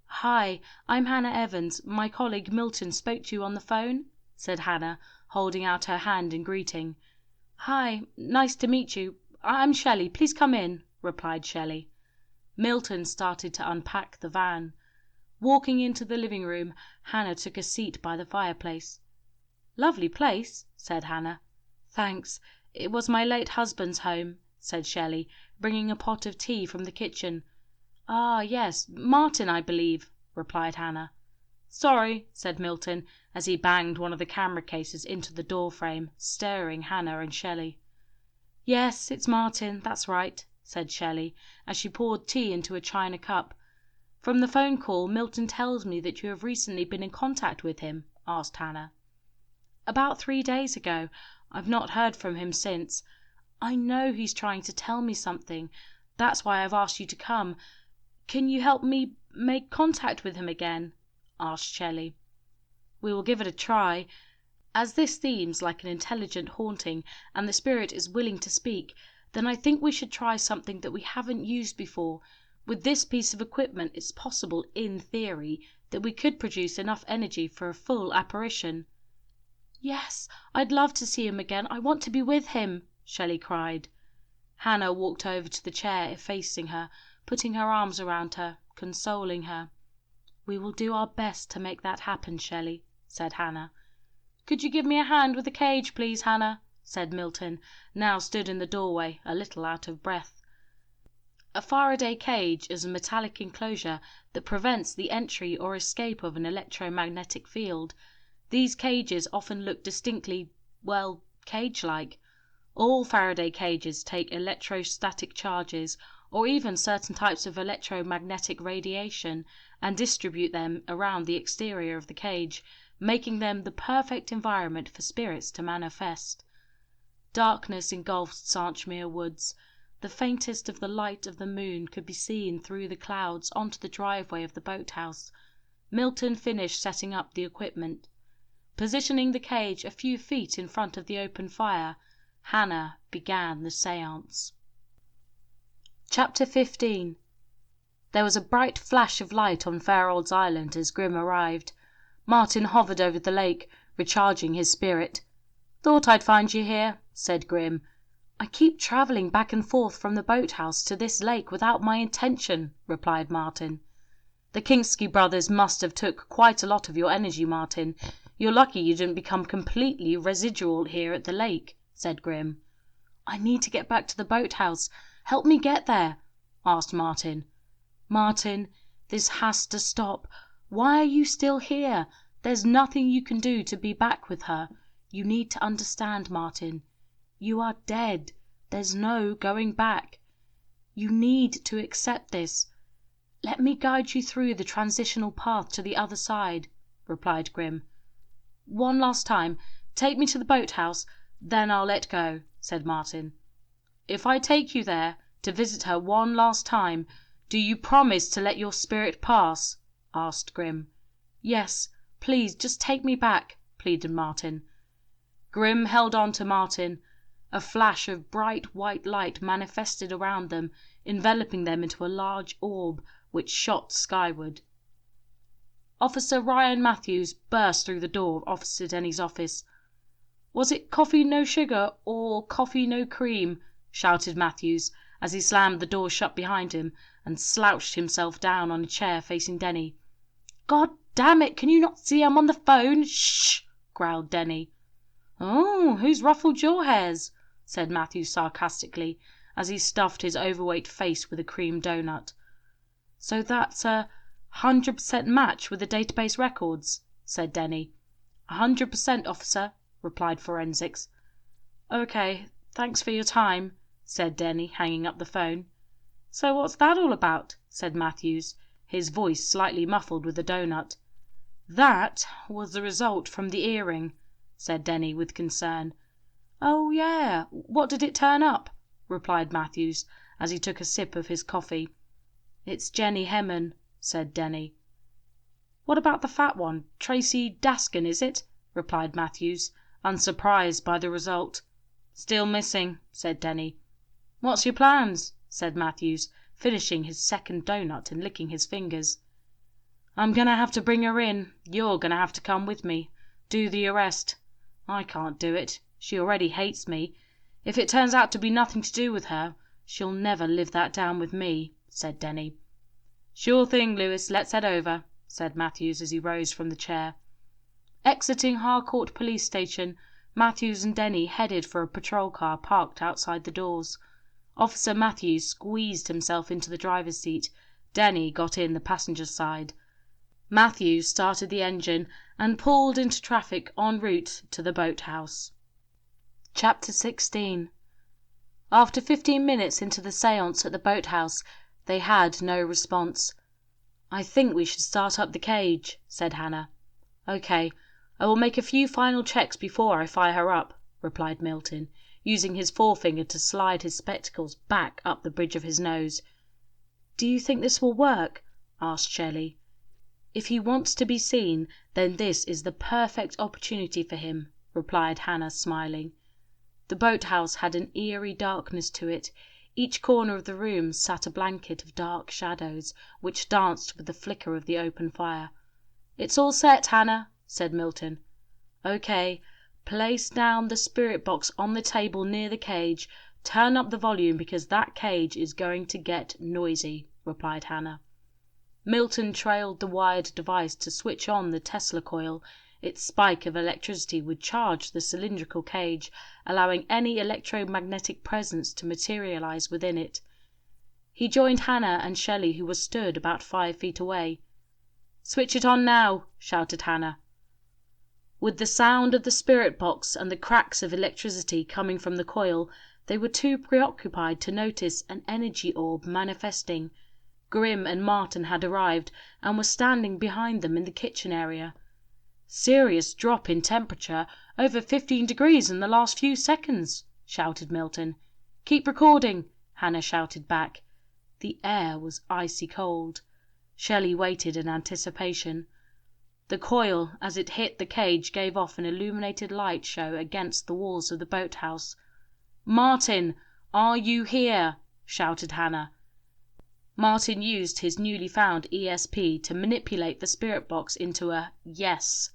"Hi, I'm Hannah Evans. My colleague Milton spoke to you on the phone," said Hannah, holding out her hand in greeting. "Hi, nice to meet you. I'm Shelley. Please come in," replied Shelley. Milton started to unpack the van. Walking into the living room, Hannah took a seat by the fireplace. "Lovely place," said Hannah. "Thanks. It was my late husband's home," said Shelley, bringing a pot of tea from the kitchen. "Ah, yes, Martin, I believe," replied Hannah. "Sorry," said Milton, as he banged one of the camera cases into the door frame, staring Hannah and Shelley. "Yes, it's Martin, that's right," said Shelley, as she poured tea into a china cup. "From the phone call, Milton tells me that you have recently been in contact with him," asked Hannah. "About 3 days ago. I've not heard from him since. I know he's trying to tell me something. That's why I've asked you to come. Can you help me make contact with him again?" asked Shelley. "We will give it a try. As this seems like an intelligent haunting and the spirit is willing to speak, then I think we should try something that we haven't used before. With this piece of equipment, it's possible, in theory, that we could produce enough energy for a full apparition." "Yes, I'd love to see him again. I want to be with him," Shelley cried. Hannah walked over to the chair facing her, putting her arms around her, consoling her. "We will do our best to make that happen, Shelley," said Hannah. "Could you give me a hand with the cage, please, Hannah?" said Milton, now stood in the doorway, a little out of breath. A Faraday cage is a metallic enclosure that prevents the entry or escape of an electromagnetic field. These cages often look distinctly, well, cage-like. All Faraday cages take electrostatic charges, or even certain types of electromagnetic radiation, and distribute them around the exterior of the cage, making them the perfect environment for spirits to manifest. Darkness engulfed Stanchmere Woods. The faintest of the light of the moon could be seen through the clouds onto the driveway of the boathouse. Milton finished setting up the equipment. Positioning the cage a few feet in front of the open fire, Hannah began the séance. Chapter 15. There was a bright flash of light on Fairolds Island as Grim arrived. Martin hovered over the lake, recharging his spirit. "Thought I'd find you here," said Grim. "I keep travelling back and forth from the boathouse to this lake without my intention," replied Martin. "The Kingsky brothers must have took quite a lot of your energy, Martin. You're lucky you didn't become completely residual here at the lake," said Grim. "I need to get back to the boathouse. Help me get there," asked Martin. "Martin, this has to stop. Why are you still here? There's nothing you can do to be back with her. You need to understand, Martin. You are dead. There's no going back. You need to accept this. Let me guide you through the transitional path to the other side," replied Grim. "One last time. Take me to the boathouse, then I'll let go," said Martin. "If I take you there to visit her one last time, do you promise to let your spirit pass?" asked Grim. "Yes, please, just take me back," pleaded Martin. Grim held on to Martin. A flash of bright white light manifested around them, enveloping them into a large orb which shot skyward. Officer Ryan Matthews burst through the door of Officer Denny's office. "Was it coffee no sugar or coffee no cream?" shouted Matthews as he slammed the door shut behind him and slouched himself down on a chair facing Denny. "God damn it, can you not see I'm on the phone?" "Shh!" growled Denny. "Oh, who's ruffled your hairs?" said Matthews sarcastically as he stuffed his overweight face with a cream donut. "So that's a 100% match with the database records," said Denny. 100%, officer," replied Forensics. "Okay, thanks for your time," said Denny, hanging up the phone. "So what's that all about?" said Matthews, his voice slightly muffled with the donut. "That was the result from the earring," said Denny with concern. "Oh, yeah, what did it turn up?" replied Matthews as he took a sip of his coffee. "It's Jenny Hemmen," said Denny. "What about the fat one? Tracy Daskin, is it?" replied Matthews, unsurprised by the result. "Still missing," said Denny. "What's your plans?" said Matthews, finishing his second donut and licking his fingers. "I'm going to have to bring her in. You're going to have to come with me. Do the arrest. I can't do it. She already hates me. If it turns out to be nothing to do with her, she'll never live that down with me," said Denny. "Sure thing, Lewis. Let's head over," said Matthews as he rose from the chair. Exiting Harcourt Police Station, Matthews and Denny headed for a patrol car parked outside the doors. Officer Matthews squeezed himself into the driver's seat. Denny got in the passenger side. Matthews started the engine and pulled into traffic en route to the boathouse. Chapter 16. After 15 minutes into the séance at the boathouse, they had no response. "I think we should start up the cage," said Hannah. "Okay, I will make a few final checks before I fire her up," replied Milton, using his forefinger to slide his spectacles back up the bridge of his nose. "Do you think this will work?" asked Shelley. "If he wants to be seen, then this is the perfect opportunity for him," replied Hannah, smiling. The boathouse had an eerie darkness to it. Each corner of the room sat a blanket of dark shadows, which danced with the flicker of the open fire. "It's all set, Hannah," said Milton. "Okay, place down the spirit box on the table near the cage. Turn up the volume because that cage is going to get noisy," replied Hannah. Milton trailed the wired device to switch on the Tesla coil. Its spike of electricity would charge the cylindrical cage, allowing any electromagnetic presence to materialize within it. He joined Hannah and Shelley, who were stood about 5 feet away. "Switch it on now," shouted Hannah. With the sound of the spirit box and the cracks of electricity coming from the coil, they were too preoccupied to notice an energy orb manifesting. Grim and Martin had arrived and were standing behind them in the kitchen area. "Serious drop in temperature, over 15 degrees in the last few seconds," shouted Milton. "Keep recording," Hannah shouted back. The air was icy cold. Shelley waited in anticipation. The coil, as it hit the cage, gave off an illuminated light show against the walls of the boathouse. "Martin, are you here?" shouted Hannah. Martin used his newly found ESP to manipulate the spirit box into a yes.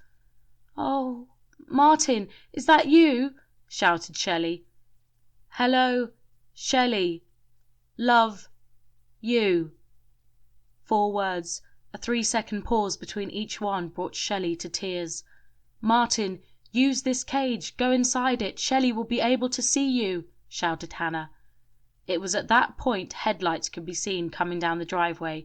"Oh, Martin, is that you?" shouted Shelley. "Hello, Shelley. Love you." 4 words. A 3-second pause between each one brought Shelley to tears. "Martin, use this cage. Go inside it. Shelley will be able to see you," shouted Hannah. It was at that point headlights could be seen coming down the driveway.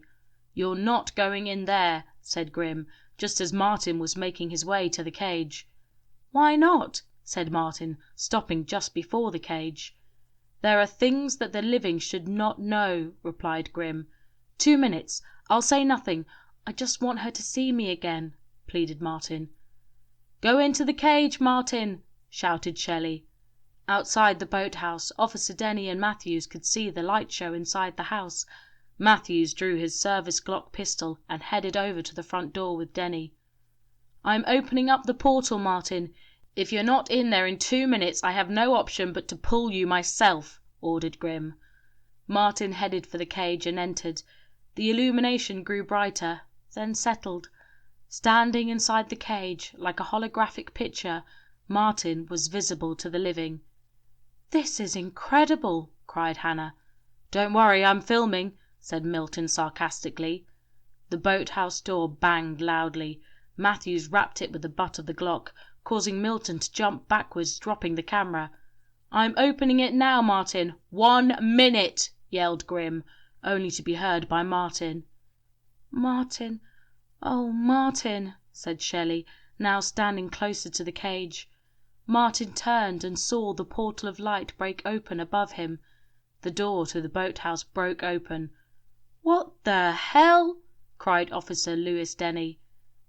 "You're not going in there," said Grim, just as Martin was making his way to the cage. "Why not?" said Martin, stopping just before the cage. "There are things that the living should not know," replied Grim. 2 minutes. I'll say nothing. I just want her to see me again," pleaded Martin. "Go into the cage, Martin," shouted Shelley. Outside the boathouse, Officer Denny and Matthews could see the light show inside the house. Matthews drew his service Glock pistol and headed over to the front door with Denny. "I'm opening up the portal, Martin. If you're not in there in 2 minutes, I have no option but to pull you myself," ordered Grim. Martin headed for the cage and entered. The illumination grew brighter, then settled. Standing inside the cage, like a holographic picture, Martin was visible to the living. "This is incredible!" cried Hannah. "Don't worry, I'm filming," said Milton sarcastically. The boathouse door banged loudly. Matthews rapped it with the butt of the Glock, causing Milton to jump backwards, dropping the camera. "I'm opening it now, Martin. 1 minute!" yelled Grim, only to be heard by Martin. "Martin, oh, Martin," said Shelley, now standing closer to the cage. Martin turned and saw the portal of light break open above him. The door to the boathouse broke open. "What the hell?" cried Officer Lewis Denny.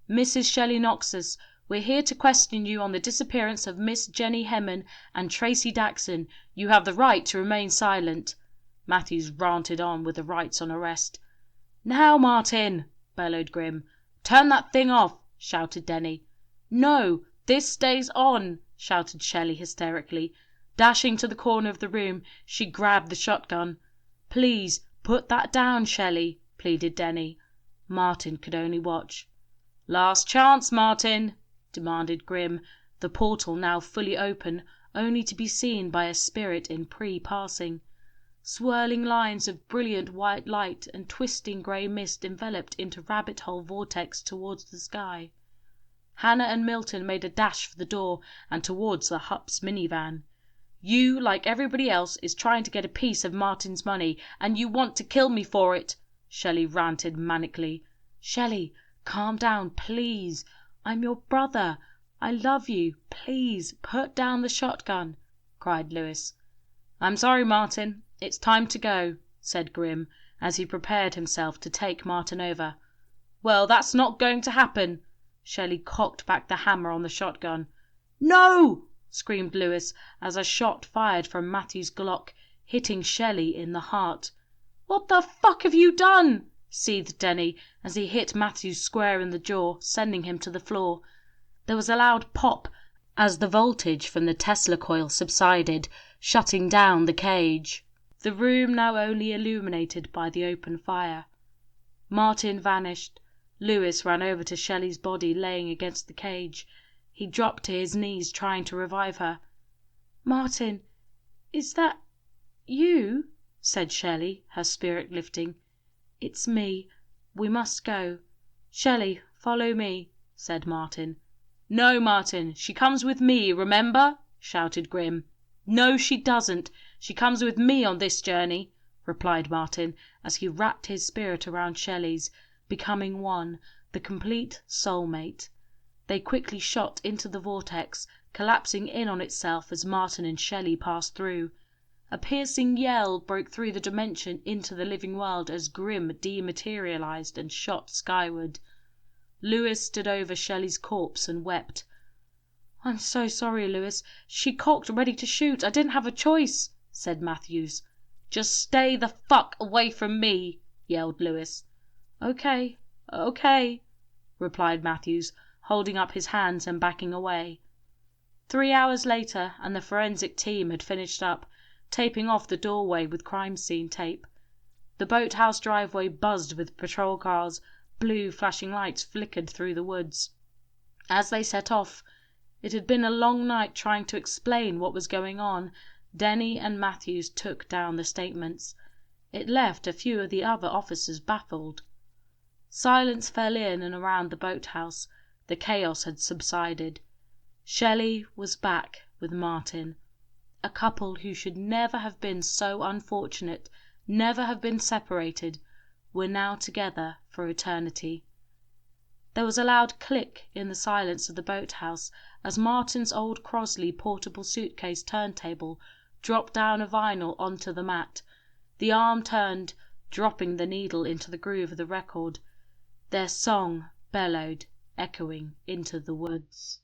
"Mrs. Shelley Knoxus, we're here to question you on the disappearance of Miss Jenny Hemman and Tracy Daxon. You have the right to remain silent." Matthews ranted on with the rights on arrest. "Now, Martin!" bellowed Grim. "Turn that thing off!" shouted Denny. "No, this stays on!" shouted Shelley hysterically. Dashing to the corner of the room, she grabbed the shotgun. "Please, put that down, Shelley," pleaded Denny. Martin could only watch. "Last chance, Martin," demanded Grim, the portal now fully open, only to be seen by a spirit in pre-passing. Swirling lines of brilliant white light and twisting grey mist enveloped into rabbit-hole vortex towards the sky. Hannah and Milton made a dash for the door and towards the Hup's minivan. "You, like everybody else, is trying to get a piece of Martin's money, and you want to kill me for it," Shelley ranted manically. "Shelley, calm down, please. I'm your brother. I love you. Please, put down the shotgun," cried Lewis. "I'm sorry, Martin. It's time to go," said Grim, as he prepared himself to take Martin over. "Well, that's not going to happen." Shelley cocked back the hammer on the shotgun. "No!" screamed Lewis, as a shot fired from Matthew's Glock, hitting Shelley in the heart. "What the fuck have you done?" seethed Denny, as he hit Matthews square in the jaw, sending him to the floor. There was a loud pop as the voltage from the Tesla coil subsided, shutting down the cage. The room now only illuminated by the open fire. Martin vanished. Lewis ran over to Shelley's body laying against the cage. He dropped to his knees, trying to revive her. "Martin, is that you?" said Shelley, her spirit lifting. "It's me. We must go." "Shelley, follow me," said Martin. "No, Martin, she comes with me, remember?" shouted Grim. "No, she doesn't. She comes with me on this journey," replied Martin, as he wrapped his spirit around Shelley's, becoming one, the complete soulmate. They quickly shot into the vortex, collapsing in on itself as Martin and Shelley passed through. A piercing yell broke through the dimension into the living world as Grim dematerialized and shot skyward. Lewis stood over Shelley's corpse and wept. "I'm so sorry, Lewis. She cocked ready to shoot. I didn't have a choice," said Matthews. "Just stay the fuck away from me," yelled Lewis. Okay, replied Matthews, holding up his hands and backing away. 3 hours later, and the forensic team had finished up, taping off the doorway with crime scene tape. The boathouse driveway buzzed with patrol cars. Blue flashing lights flickered through the woods. As they set off, it had been a long night trying to explain what was going on. Denny and Matthews took down the statements. It left a few of the other officers baffled. Silence fell in and around the boathouse. The chaos had subsided. Shelley was back with Martin. A couple who should never have been so unfortunate, never have been separated, were now together for eternity. There was a loud click in the silence of the boathouse as Martin's old Crosley portable suitcase turntable dropped down a vinyl onto the mat. The arm turned, dropping the needle into the groove of the record. Their song bellowed, echoing into the woods.